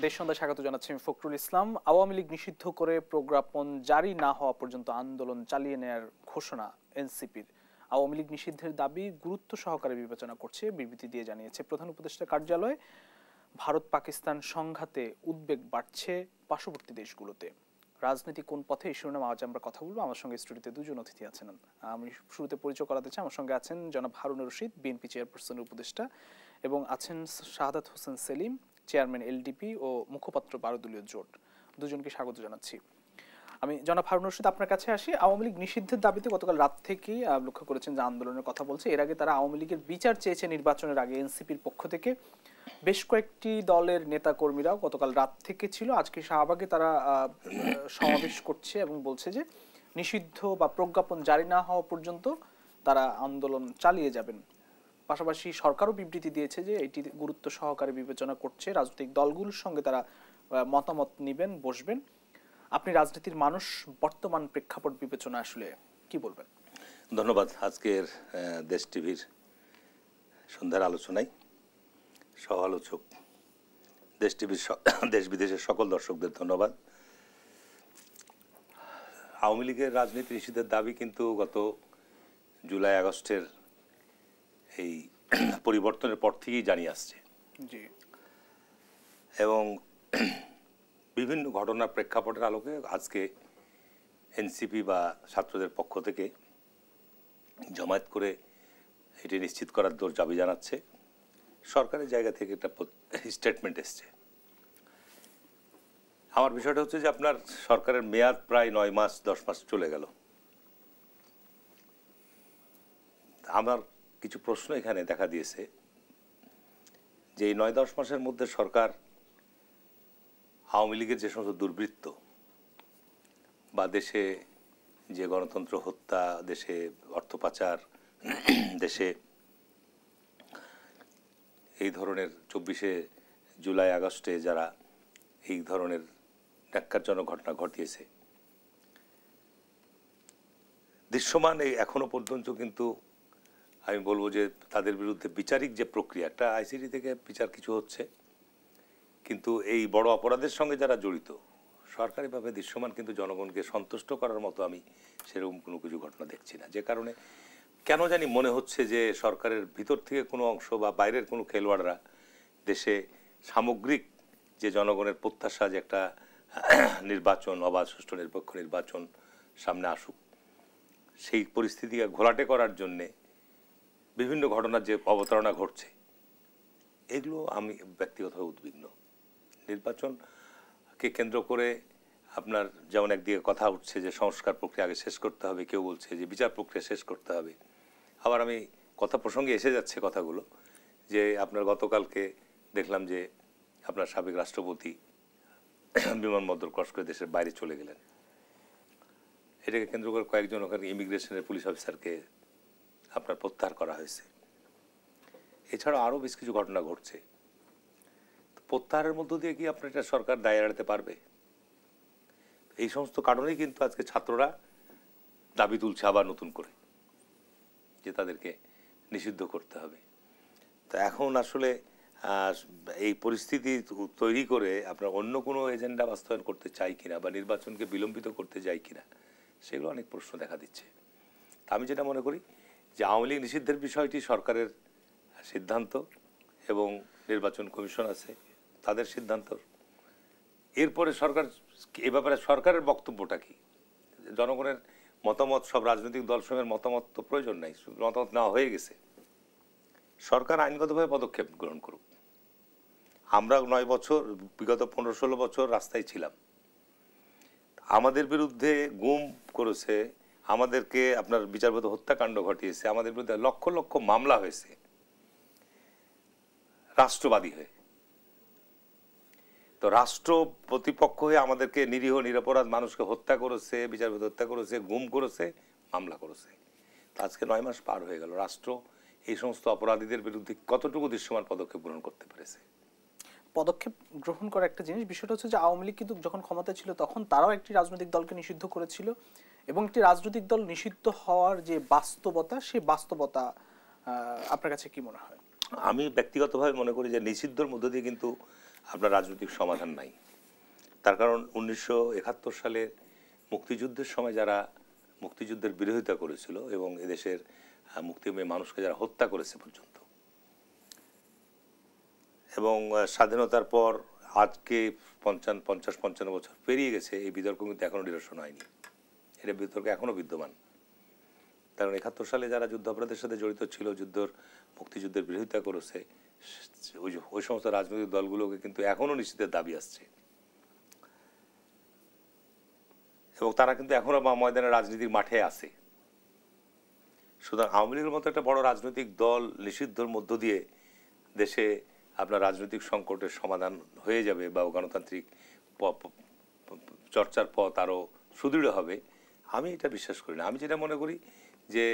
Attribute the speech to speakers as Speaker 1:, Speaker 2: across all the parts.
Speaker 1: দেশ সন্ধ্যায় স্বাগত জানাচ্ছি আমি ফখরুল ইসলাম। আওয়ামী লীগ নিষিদ্ধ করে প্রজ্ঞাপন জারি না হওয়া পর্যন্ত আন্দোলন চালিয়ে নেয়ার ঘোষণা এনসিপির। আওয়ামী লীগ নিষিদ্ধের দাবি গুরুত্ব সহকারে বিবেচনা করছে বিবৃতি দিয়ে জানিয়েছে প্রধান উপদেষ্টা কার্যালয়। ভারত পাকিস্তান সংঘাতে উদ্বেগ বাড়ছে পার্শ্ববর্তী দেশগুলোতে। রাজনীতি কোন পথে, এই শিরোনামে আজ আমরা কথা বলবো। আমার সঙ্গে স্টুডিওতে দুজন অতিথি আছেন। আমি শুরুতে পরিচয় করাতে চাই, আমার সঙ্গে আছেন জনাব হারুন রশিদ, বিএনপি চেয়ারপারসনের উপদেষ্টা, এবং আছেন শাহাদাত হোসেন সেলিম, চেয়ারম্যান এলডিপি ও মুখপাত্র 12 দলীয় জোট। দুজনকে স্বাগত জানাচ্ছি। আমি জনাব হারুন রশিদ আপনার কাছে আসি। আওয়ামী লীগ নিষিদ্ধের দাবিতে গতকাল রাত থেকেই লক্ষ্য করেছেন যে আন্দোলনের কথা বলছে। এর আগে তারা আওয়ামী লীগের বিচার চেয়েছে নির্বাচনের আগে এনসিপির পক্ষ থেকে। বেশ কয়েকটি দলের নেতা কর্মীরাও গতকাল রাত থেকে ছিল, আজকে শাহবাগে তারা সমাবেশ করছে এবং বলছে যে নিষিদ্ধ বা প্রজ্ঞাপন জারি না হওয়া পর্যন্ত তারা আন্দোলন চালিয়ে যাবেন। পাশাপাশি সরকারও বিবৃতি দিয়েছে যে এটি গুরুত্ব সহকারে বিবেচনা করছে, রাজনৈতিক দলগুলোর সঙ্গে তারা মতামত নেবেন, বসবেন। আপনি রাজনীতির মানুষ, বর্তমান প্রেক্ষাপট বিবেচনা আসলে কি বলবেন?
Speaker 2: ধন্যবাদ। আজকের দেশ টিভির সন্ধ্যার আলোচনায় সহ আলোচক দেশ টিভির দেশ বিদেশের সকল দর্শকদের ধন্যবাদ। আওয়ামী লীগের রাজনীতি নিষিদ্ধের দাবি কিন্তু গত জুলাই আগস্টের এই পরিবর্তনের পর থেকেই জানিয়ে আসছে এবং বিভিন্ন ঘটনার প্রেক্ষাপটের আলোকে আজকে এনসিপি বা ছাত্রদের পক্ষ থেকে জমায়েত করে এটি নিশ্চিত করার দাবি জানাচ্ছে। সরকারের জায়গা থেকে একটা স্টেটমেন্ট এসছে। আমার বিষয়টা হচ্ছে যে আপনার সরকারের মেয়াদ প্রায় 9 মাস 10 মাস চলে গেল। আমার কিছু প্রশ্ন এখানে দেখা দিয়েছে যে এই 9-10 মাসের মধ্যে সরকার আওয়ামী লীগের যে সমস্ত দুর্বৃত্ত বা দেশে যে গণতন্ত্র হত্যা, দেশে অর্থ পাচার, দেশে এই ধরনের 24শে জুলাই আগস্টে যারা এই ধরনের ন্যাক্কারজনক ঘটনা ঘটিয়েছে, দৃশ্যমান এই এখনো পর্যন্ত কিন্তু আমি বলবো যে তাদের বিরুদ্ধে বিচারিক যে প্রক্রিয়া, একটা আইসিটি থেকে বিচার কিছু হচ্ছে, কিন্তু এই বড় অপরাধের সঙ্গে যারা জড়িত সরকারিভাবে দৃশ্যমান কিন্তু জনগণকে সন্তুষ্ট করার মতো আমি সেরকম কোনো কিছু ঘটনা দেখছি না। যে কারণে কেন জানি মনে হচ্ছে যে সরকারের ভিতর থেকে কোনো অংশ বা বাইরের কোনো খেলোয়াড়রা দেশে সামগ্রিক যে জনগণের প্রত্যাশা যে একটা নির্বাচন, অবাধ সুষ্ঠু নিরপেক্ষ নির্বাচন সামনে আসুক, সেই পরিস্থিতিকে ঘোলাটে করার জন্যে বিভিন্ন ঘটনার যে অবতারণা ঘটছে, এগুলো আমি ব্যক্তিগতভাবে উদ্বিগ্ন। নির্বাচনকে কেন্দ্র করে আপনার যেমন একদিকে কথা উঠছে যে সংস্কার প্রক্রিয়া আগে শেষ করতে হবে, কেউ বলছে যে বিচার প্রক্রিয়া শেষ করতে হবে। আবার আমি কথা প্রসঙ্গে এসে যাচ্ছে কথাগুলো যে আপনার গতকালকে দেখলাম যে আপনার সাবেক রাষ্ট্রপতি বিমানবন্দর ক্রস করে দেশের বাইরে চলে গেলেন। এটাকে কেন্দ্র করে কয়েকজন ওখানে ইমিগ্রেশনের পুলিশ অফিসারকে আপনার প্রত্যাহার করা হয়েছে। এছাড়াও আরও বেশ কিছু ঘটনা ঘটছে। প্রত্যাহারের মধ্য দিয়ে কি আপনার এটা সরকার দায় এড়াতে পারবে? এই সমস্ত কারণেই কিন্তু আজকে ছাত্ররা দাবি তুলছে আবার নতুন করে যে তাদেরকে নিষিদ্ধ করতে হবে। তো এখন আসলে এই পরিস্থিতি তৈরি করে আপনার অন্য কোনো এজেন্ডা বাস্তবায়ন করতে চাই কিনা বা নির্বাচনকে বিলম্বিত করতে চাই কিনা, সেগুলো অনেক প্রশ্ন দেখা দিচ্ছে। আমি যেটা মনে করি যে আওয়ামী লীগ নিষিদ্ধের বিষয়টি সরকারের সিদ্ধান্ত এবং নির্বাচন কমিশন আছে তাদের সিদ্ধান্ত। এরপরে সরকার এ ব্যাপারে সরকারের বক্তব্যটা কি, জনগণের মতামত, সব রাজনৈতিক দলসমূহের মতামত তো প্রয়োজন নাই, মতামত নেওয়া হয়ে গেছে। সরকার আইনগতভাবে পদক্ষেপ গ্রহণ করুক। আমরা 9 বছর, বিগত 15-16 বছর রাস্তায় ছিলাম, আমাদের বিরুদ্ধে গুম করেছে, আমাদেরকে আপনার বিচারপতি হত্যাকাণ্ড ঘটিয়েছে, আমাদের বিরুদ্ধে লক্ষ লক্ষ মামলা হয়েছে রাষ্ট্রবাদী হয়ে। তো রাষ্ট্র প্রতিপক্ষ হয়ে আমাদেরকে নিরীহ নিরপরাধ মানুষকে হত্যা করেছে, বিচারপতি হত্যা করেছে, গুম করেছে, মামলা করেছে। আজকে 9 মাস পার হয়ে গেল, রাষ্ট্র এই সমস্ত অপরাধীদের বিরুদ্ধে কতটুকু দৃশ্যমান পদক্ষেপ গ্রহণ করতে পেরেছে?
Speaker 1: পদক্ষেপ গ্রহণ করা একটা জিনিস, বিষয়টা হচ্ছে যে আওয়ামী লীগ কিন্তু যখন ক্ষমতা ছিল তখন তারাও একটি রাজনৈতিক দলকে নিষিদ্ধ করেছিল এবং একটি রাজনৈতিক দল নিষিদ্ধ হওয়ার যে বাস্তবতা, সেই বাস্তবতা আপনার কাছে কি মনে হয়?
Speaker 2: আমি ব্যক্তিগতভাবে মনে করি যে নিষিদ্ধর মধ্য দিয়ে কিন্তু আপনার রাজনৈতিক সমাধান নাই। তার কারণ 1971 সালে মুক্তিযুদ্ধের সময় যারা মুক্তিযুদ্ধের বিরোধিতা করেছিল এবং এদেশের মুক্তিময় মানুষকে যারা হত্যা করেছে পর্যন্ত, এবং স্বাধীনতার পর আজকে 50-55 বছর পেরিয়ে গেছে, এই বিতর্ক কিন্তু এখনও নিরসন হয়নি। এটা বিতর্ক এখনও বিদ্যমান। কারণ 71 সালে যারা যুদ্ধাপরাধের সাথে জড়িত ছিল, মুক্তিযুদ্ধের বিরোধিতা করেছে, ওই সমস্ত রাজনৈতিক দলগুলোকে কিন্তু এখনও নিশ্চিতের দাবি আসছে, এবং তারা কিন্তু এখনও ময়দানে রাজনীতির মাঠে আছে। সুতরাং আওয়ামী লীগের মতো একটা বড় রাজনৈতিক দল নিষিদ্ধর মধ্য দিয়ে দেশে আপনার রাজনৈতিক সংকটের সমাধান হয়ে যাবে বা গণতান্ত্রিক চর্চার পথ আরও সুদৃঢ় হবে, আমি এটা বিশ্বাস করি না। আমি যেটা মনে করি যে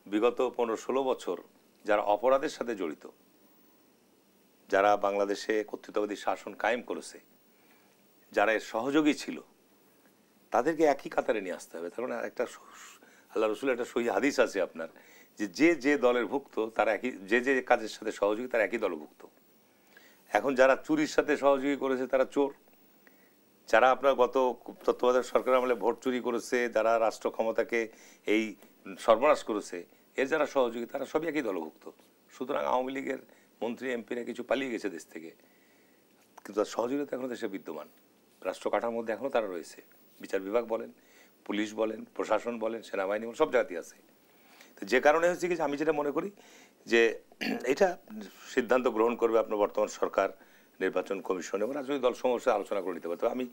Speaker 2: বিগত 15-16 বছর যারা অপরাধের সাথে জড়িত, যারা বাংলাদেশে কর্তৃত্ববাদী শাসন কায়েম করেছে, যারা এর সহযোগী ছিল, তাদেরকে একই কাতারে নিয়ে আসতে হবে। কারণ একটা আল্লাহ রসুলের একটা সহি হাদিস আছে আপনার, যে যে দলের ভুক্ত তারা একই, যে কাজের সাথে সহযোগী তারা একই দলভুক্ত। এখন যারা চুরির সাথে সহযোগী করেছে তারা চোর, যারা আপনার গত তত্ত্বাবধায়ক সরকার আমলে ভোট চুরি করেছে, যারা রাষ্ট্র ক্ষমতাকে এই সর্বনাশ করেছে, এর যারা সহযোগী তারা সবই একই দলভুক্ত। সুতরাং আওয়ামী লীগের মন্ত্রী এমপিরা কিছু পালিয়ে গেছে দেশ থেকে, কিন্তু তার সহযোগিতা এখনও দেশে বিদ্যমান। রাষ্ট্র কাঠার মধ্যে এখনও তারা রয়েছে। বিচার বিভাগ বলেন, পুলিশ বলেন, প্রশাসন বলেন, সেনাবাহিনী বলেন, সব জাতি আছে। তো যে কারণে হচ্ছে কি, আমি যেটা মনে করি যে এটা সিদ্ধান্ত গ্রহণ করবে আপনার বর্তমান সরকার, নির্বাচন কমিশন এবং রাজনৈতিক দল সমস্যা আলোচনা করে নিতে পারে। তো আমি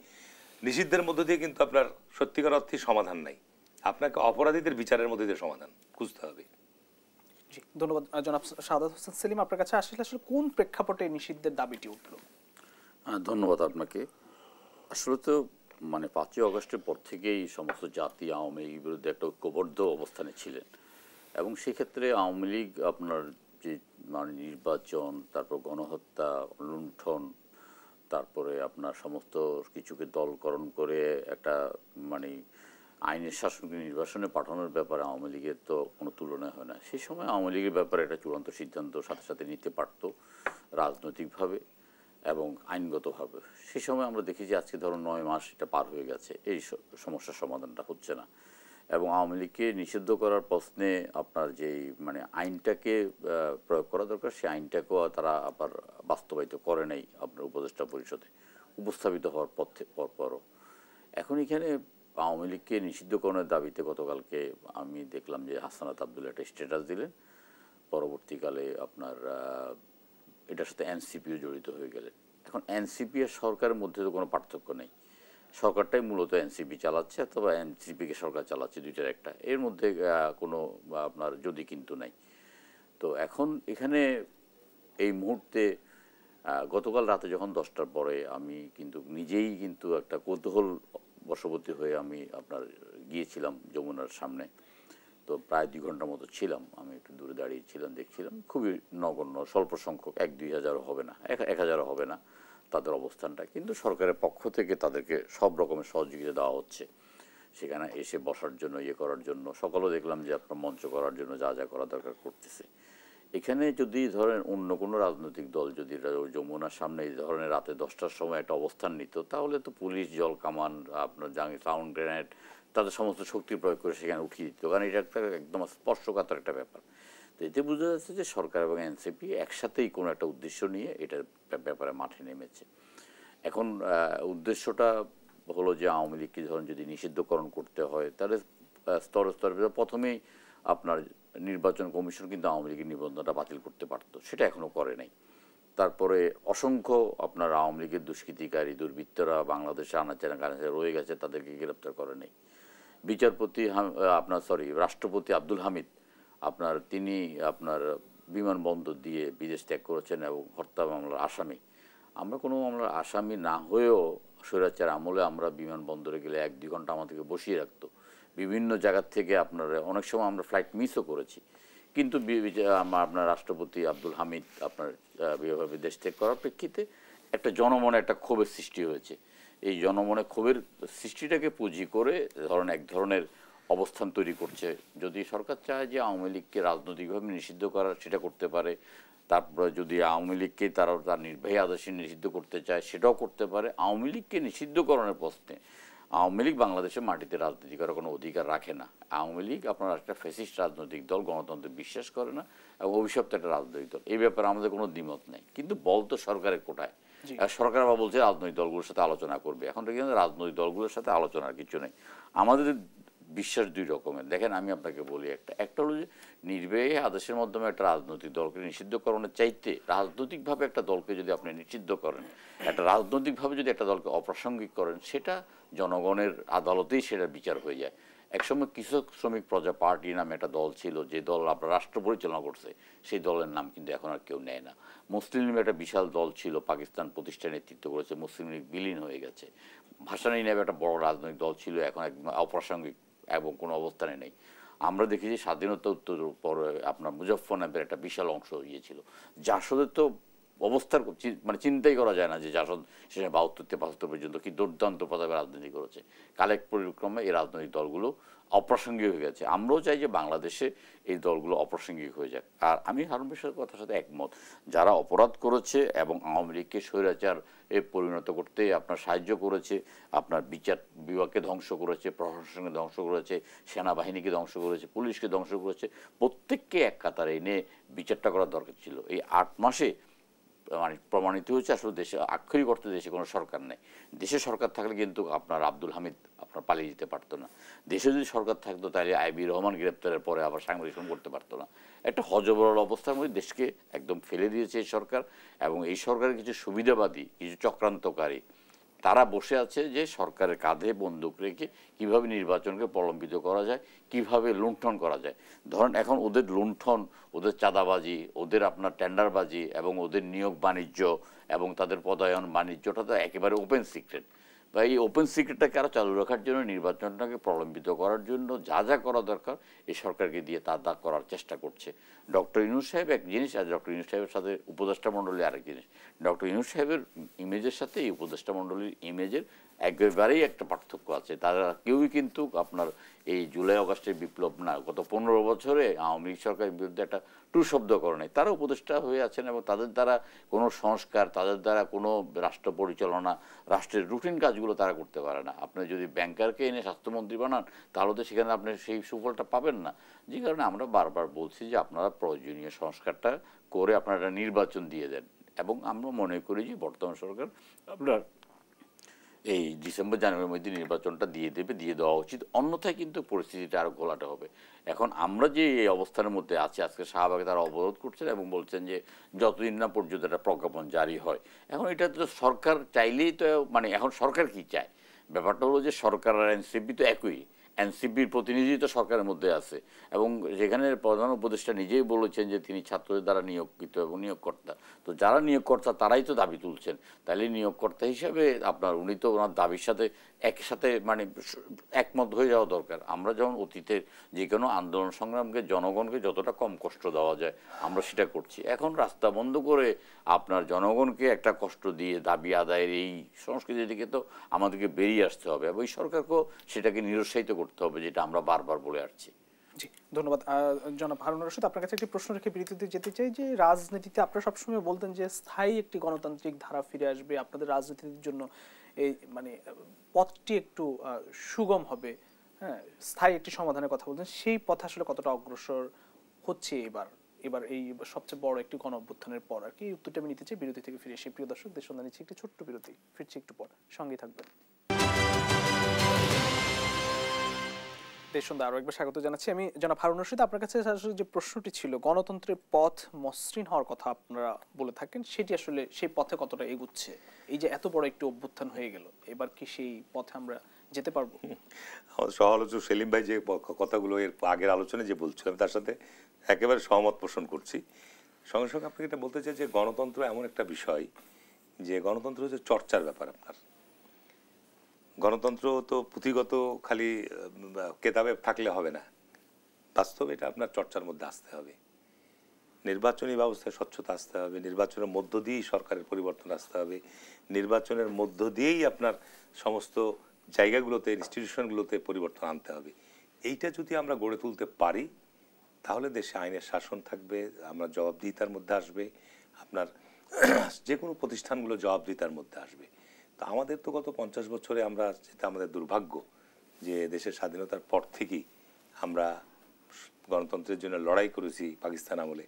Speaker 2: নিষিদ্ধের মধ্য দিয়ে কিন্তু আপনার সত্যিকার অর্থে সমাধান নাই, আপনাকে অপরাধীদের বিচারের মধ্যে দিয়ে সমাধান খুঁজতে হবে।
Speaker 1: জি, ধন্যবাদ জনাব শাহাদাত হোসেন সেলিম। আপনার কাছে আসলে কোন প্রেক্ষাপটে নিষিদ্ধের দাবিটি উঠল?
Speaker 3: ধন্যবাদ আপনাকে। আসলে তো 5ই আগস্টের পর থেকেই সমস্ত জাতি আওয়ামী লীগের বিরুদ্ধে একটা ঐক্যবদ্ধ অবস্থানে ছিলেন, এবং সেক্ষেত্রে আওয়ামী লীগ আপনার যে নির্বাচন, তারপর গণহত্যা, লুণ্ঠন, তারপরে আপনার সমস্ত কিছুকে দলকরণ করে একটা আইনের শাসনকে নির্বাসনে পাঠানোর ব্যাপারে আওয়ামী লীগের তো কোনো তুলনা হয় না। সেই সময় আওয়ামী লীগের ব্যাপারে একটা চূড়ান্ত সিদ্ধান্ত সাথে সাথে নিতে পারত রাজনৈতিকভাবে এবং আইনগতভাবে। সেই সময় আমরা দেখি যে আজকে ধরুন 9 মাস এটা পার হয়ে গেছে, এই সমস্যার সমাধানটা হচ্ছে না। এবং আওয়ামী লীগকে নিষিদ্ধ করার প্রশ্নে আপনার যেই আইনটাকে প্রয়োগ করা দরকার, সেই আইনটাকেও তারা আবার বাস্তবায়িত করে নাই আপনার উপদেষ্টা পরিষদে উপস্থাপিত হওয়ার পরও। এখন এখানে আওয়ামী লীগকে নিষিদ্ধকরণের দাবিতে গতকালকে আমি দেখলাম যে হাসানাত আব্দুল্লাহ একটা স্ট্যাটাস দিলেন। পরবর্তীকালে আপনার এটার সাথে এনসিপিও জড়িত হয়ে গেলেন। এখন এনসিপি আর সরকারের মধ্যে তো কোনো পার্থক্য নেই, সরকারটাই মূলত এনসিপি চালাচ্ছে অথবা এনসিপিকে সরকার চালাচ্ছে, দুইটার একটা, এর মধ্যে কোনো আপনার যদি কিন্তু নাই। তো এখন এখানে এই মুহূর্তে গতকাল রাতে যখন 10টার পরে আমি কিন্তু নিজেই কিন্তু একটা কৌতূহল বশবর্তী হয়ে আমি আপনার গিয়েছিলাম যমুনার সামনে। তো প্রায় 2 ঘন্টার মতো ছিলাম, আমি একটু দূরে দাঁড়িয়েছিলাম, দেখছিলাম। খুবই নগণ্য, স্বল্প সংখ্যক, 1-2 হাজারও হবে না, 1 হাজারও হবে না তাদের অবস্থানটা, কিন্তু সরকারের পক্ষ থেকে তাদেরকে সব রকমের সহযোগিতা দেওয়া হচ্ছে। সেখানে এসে বসার জন্য, করার জন্য, সকালেও দেখলাম যে আপনার মঞ্চ করার জন্য যা যা করা দরকার করতেছে। এখানে যদি ধরেন অন্য কোনো রাজনৈতিক দল যদি যমুনার সামনে এই ধরনের রাতে 10টার সময় একটা অবস্থান নিত, তাহলে তো পুলিশ, জল কামান, আপনার সাউন্ড গ্রেনেড, তাদের সমস্ত শক্তি প্রয়োগ করে সেখানে উঠিয়ে দিত, কারণ এটা একটা একদম স্পর্শকাতর একটা ব্যাপার। তো এতে বোঝা যাচ্ছে যে সরকার এবং এনসিপি একসাথেই কোনো একটা উদ্দেশ্য নিয়ে এটার ব্যাপারে মাঠে নেমেছে। এখন উদ্দেশ্যটা হলো যে আওয়ামী লীগকে ধরুন যদি নিষিদ্ধকরণ করতে হয়, তাহলে স্তরে স্তরে প্রথমেই আপনার নির্বাচন কমিশন কিন্তু আওয়ামী লীগের নিবন্ধনটা বাতিল করতে পারতো, সেটা এখনও করে নাই। তারপরে অসংখ্য আপনার আওয়ামী লীগের দুষ্কৃতিকারী দুর্বৃত্তরা বাংলাদেশে আনাচে কানাচে রয়ে গেছে, তাদেরকে গ্রেপ্তার করে নেই। বিচারপতি রাষ্ট্রপতি আব্দুল হামিদ আপনার তিনি আপনার বিমানবন্দর দিয়ে বিদেশ ত্যাগ করেছেন এবং হত্যা মামলার আসামি। আমরা কোনো মামলার আসামি না হয়েও স্বৈরাচার আমলে আমরা বিমানবন্দরে গেলে 1-2 ঘন্টা আমাদেরকে বসিয়ে রাখতো। বিভিন্ন জায়গার থেকে আপনার অনেক সময় আমরা ফ্লাইট মিসও করেছি, কিন্তু আপনার রাষ্ট্রপতি আব্দুল হামিদ আপনার বিদেশ ত্যাগ করার প্রেক্ষিতে একটা জনমনে একটা ক্ষোভের সৃষ্টি হয়েছে। এই জনমনে ক্ষোভের সৃষ্টিটাকে পুঁজি করে এক ধরনের অবস্থান তৈরি করছে। যদি সরকার চায় যে আওয়ামী লীগকে রাজনৈতিকভাবে নিষিদ্ধ করার, সেটা করতে পারে। তারপরে যদি আওয়ামী লীগকে তারা তার নির্বাহী আদর্শে নিষিদ্ধ করতে চায় সেটাও করতে পারে। আওয়ামী লীগকে নিষিদ্ধকরণের প্রশ্নে আওয়ামী লীগ বাংলাদেশের মাটিতে রাজনীতি করার কোনো অধিকার রাখে না। আওয়ামী লীগ আপনার একটা ফ্যাসিস্ট রাজনৈতিক দল, গণতন্ত্রে বিশ্বাস করে না এবং অভিশপ্ত একটা রাজনৈতিক দল। এই ব্যাপারে আমাদের কোনো দ্বিমত নেই, কিন্তু বল তো সরকারের কোটায়। সরকার আবার বলছে রাজনৈতিক দলগুলোর সাথে আলোচনা করবে। এখন কিন্তু রাজনৈতিক দলগুলোর সাথে আলোচনার কিছু নেই। আমাদের বিশ্বাস দুই রকমের। দেখেন আমি আপনাকে বলি, একটা হলো যে নির্বাহী আদেশের মাধ্যমে একটা রাজনৈতিক দলকে নিষিদ্ধকরণের চাইতে রাজনৈতিকভাবে একটা দলকে যদি আপনি নিষিদ্ধ করেন, একটা রাজনৈতিকভাবে যদি একটা দলকে অপ্রাসঙ্গিক করেন, সেটা জনগণের আদালতেই সেটা বিচার হয়ে যায়। একসময় কৃষক শ্রমিক প্রজা পার্টি নামে একটা দল ছিল, যে দল আপনার রাষ্ট্র পরিচালনা করছে, সেই দলের নাম কিন্তু এখন আর কেউ নেয় না। মুসলিম লীগের একটা বিশাল দল ছিল, পাকিস্তান প্রতিষ্ঠা নেতৃত্ব করেছে, মুসলিম লীগ বিলীন হয়ে গেছে। ভাসানী নামে একটা বড় রাজনৈতিক দল ছিল, এখন একদম অপ্রাসঙ্গিক এবং কোনো অবস্থানে নেই। আমরা দেখেছি স্বাধীনতা উত্তর পরে আপনার মুজফ্ফরনগরের একটা বিশাল অংশ ইয়ে ছিল। জাসদের তো অবস্থার মানে চিন্তাই করা যায় না যে জাসদ সেখানে ৭২ থেকে ৭৫ পর্যন্ত কি দুর্দান্ত পদে রাজনীতি করেছে। কালেক্ট পরিক্রমে এই রাজনৈতিক দলগুলো অপ্রাসঙ্গিক হয়ে গেছে। আমরাও চাই যে বাংলাদেশে এই দলগুলো অপ্রাসঙ্গিক হয়ে যাক। আর আমি হারুন ভাইয়ের কথার সাথে একমত, যারা অপরাধ করেছে এবং আওয়ামী লীগকে স্বৈরাচার পরিণত করতে আপনার সাহায্য করেছে, আপনার বিচার বিভাগকে ধ্বংস করেছে, প্রশাসনকে ধ্বংস করেছে, সেনাবাহিনীকে ধ্বংস করেছে, পুলিশকে ধ্বংস করেছে, প্রত্যেককে এক কাতারে এনে বিচারটা করার দরকার ছিল। এই ৮ মাসে মানে প্রমাণিত হয়েছে আসলে দেশে আক্ষরিক অর্থে দেশে কোনো সরকার নেই। দেশে সরকার থাকলে কিন্তু আপনার আব্দুল হামিদ আপনার পালিয়ে যেতে পারতো না। দেশে যদি সরকার থাকতো তাহলে আইবি রহমান গ্রেপ্তারের পরে আবার সাংবাদিক করতে পারতো না। একটা হযবরল অবস্থার মধ্যে দেশকে একদম ফেলে দিয়েছে এই সরকার। এবং এই সরকারের কিছু সুবিধাবাদী, কিছু চক্রান্তকারী তারা বসে আছে যে সরকারের কাঁধে বন্দুক রেখে কিভাবে নির্বাচনকে প্রলম্বিত করা যায়, কিভাবে লুণ্ঠন করা যায়। ধরেন এখন ওদের লুণ্ঠন, ওদের চাঁদাবাজি, ওদের আপনার টেন্ডারবাজি এবং ওদের নিয়োগ বাণিজ্য এবং তাদের পদায়ন বাণিজ্যটা তো একেবারে ওপেন সিক্রেট। বা এই ওপেন সিক্রেটটাকে আরও চালু রাখার জন্য, নির্বাচনটাকে প্রলম্বিত করার জন্য যা যা করা দরকার এই সরকারকে দিয়ে তা করার চেষ্টা করছে। ডক্টর ইউনূস সাহেব এক জিনিস, আর ডক্টর ইউনূস সাহেবের সাথে উপদেষ্টা মণ্ডলী আরেক জিনিস। ডক্টর ইউনূস সাহেবের ইমেজের সাথে এই উপদেষ্টা মণ্ডলীর ইমেজের একেবারেই একটা পার্থক্য আছে। তারা কেউই কিন্তু আপনার এই জুলাই আগস্টের বিপ্লব না, গত ১৫ বছরে আওয়ামী লীগ সরকারের বিরুদ্ধে একটা টু শব্দ করে নাই। তারা উপদেষ্টা হয়ে আছেন এবং তাদের দ্বারা কোনো সংস্কার, তাদের দ্বারা কোনো রাষ্ট্র পরিচালনা, রাষ্ট্রের রুটিন কাজগুলো তারা করতে পারে না। আপনি যদি ব্যাংকারকে এনে স্বাস্থ্যমন্ত্রী বানান তাহলে তো সেখানে আপনি সেই সুফলটা পাবেন না। যে কারণে আমরা বারবার বলছি যে আপনারা প্রয়োজনীয় সংস্কারটা করে আপনারা একটা নির্বাচন দিয়ে দেন। এবং আমরা মনে করি যে বর্তমান সরকার আপনার এই ডিসেম্বর জানুয়ারির মধ্যে নির্বাচনটা দিয়ে দেওয়া উচিত। অন্যথায় কিন্তু পরিস্থিতিটা আরও ঘোলাটে হবে। এখন আমরা যে এই অবস্থানের মধ্যে আছি, আজকে শাহবাগে তারা অবরোধ করছেন এবং বলছেন যে যতদিন না পর্যন্ত একটা প্রজ্ঞাপন জারি হয়। এখন এটা তো সরকার চাইলেই তো, মানে এখন সরকার কি চায়, ব্যাপারটা হলো যে সরকার আর এনসিপি তো একই। এনসিপির প্রতিনিধি তো সরকারের মধ্যে আছে এবং যেখানে প্রধান উপদেষ্টা নিজেই বলেছেন যে তিনি ছাত্রদের দ্বারা নিয়োগকৃত এবং নিয়োগকর্তা। তো যারা নিয়োগকর্তা তারাই তো দাবি তুলছেন, তাহলে নিয়োগকর্তা হিসাবে আপনার উনি তো ওনার দাবির সাথে একসাথে মানে একমত হয়ে যাওয়া দরকার। আমরা যেমন অতীতের যে কোনো আন্দোলন সংগ্রামকে জনগণকে যতটা কম কষ্ট দেওয়া যায় আমরা সেটা করছি। এখন রাস্তা বন্ধ করে আপনার জনগণকে একটা কষ্ট দিয়ে দাবি আদায়ের এই সংস্কৃতি থেকে তো আমাদেরকে বেরিয়ে আসতে হবে এবং এই সরকারকেও সেটাকে নিরুৎসাহিত করতে হবে, যেটা আমরা বারবার বলে আসছি।
Speaker 1: জি, ধন্যবাদ জনাব হারুন রশিদ। আপনার কাছে একটি প্রশ্ন রেখে বিরতিতে যেতে চাই যে রাজনীতিতে আপনারা সবসময় বলতেন যে স্থায়ী একটি গণতান্ত্রিক ধারা ফিরে আসবে, আপনাদের রাজনীতির জন্য এই মানে পথটি একটু সুগম হবে, হ্যাঁ, স্থায়ী একটি সমাধানের কথা বলতেন। সেই পথ আসলে কতটা অগ্রসর হচ্ছে এবার এই সবচেয়ে বড় একটি গণ অভ্যুত্থানের পর আর কি? উত্তরটা আমি নিতে চাই বিরতি থেকে ফিরে এসে। প্রিয় দর্শক, দেশ সন্ধান নিচ্ছে একটি ছোট্ট বিরতি, ফিরছি একটু পর, সঙ্গেই থাকবেন। দেশ সন্ধ্যা আরো একবার স্বাগত জানাচ্ছি। আমি জনাব হারুন রশিদ, আপনার কাছে আসলে যে প্রশ্নটি ছিল, গণতন্ত্রের পথ মসৃণ হওয়ার কথা আপনারা বলে থাকেন, সেটি আসলে সেই পথে কতটা এগুচ্ছে? এই যে এত বড় একটি অভ্যুত্থান হয়ে গেল, এবার কি সেই পথে আমরা যেতে পারবো?
Speaker 2: আমাদের সহ-আলোচক সেলিম ভাই যে কথাগুলো এর আগের আলোচনায় যে বলছিলাম তার সাথে একেবারে সহমত পোষণ করছি। সঙ্গে সঙ্গে আপনাকে এটা বলতে চাই যে গণতন্ত্র এমন একটা বিষয় যে গণতন্ত্র হচ্ছে চর্চার ব্যাপার। আপনার গণতন্ত্র তো পুঁথিগত খালি কেতাবে থাকলে হবে না, বাস্তবে এটা আপনার চর্চার মধ্যে আসতে হবে। নির্বাচনী ব্যবস্থায় স্বচ্ছতা আসতে হবে, নির্বাচনের মধ্য দিয়েই সরকারের পরিবর্তন আসতে হবে, নির্বাচনের মধ্য দিয়েই আপনার সমস্ত জায়গাগুলোতে, ইনস্টিটিউশনগুলোতে পরিবর্তন আনতে হবে। এইটা যদি আমরা গড়ে তুলতে পারি তাহলে দেশে আইনের শাসন থাকবে, আমরা জবাবদিহিতার মধ্যে আসবে, আপনার যে কোনো প্রতিষ্ঠানগুলো জবাবদিহিতার মধ্যে আসবে। তো আমাদের তো গত 50 বছরে আমরা, যেটা আমাদের দুর্ভাগ্য, যে দেশের স্বাধীনতার পর থেকেই আমরা গণতন্ত্রের জন্য লড়াই করেছি পাকিস্তান আমলে,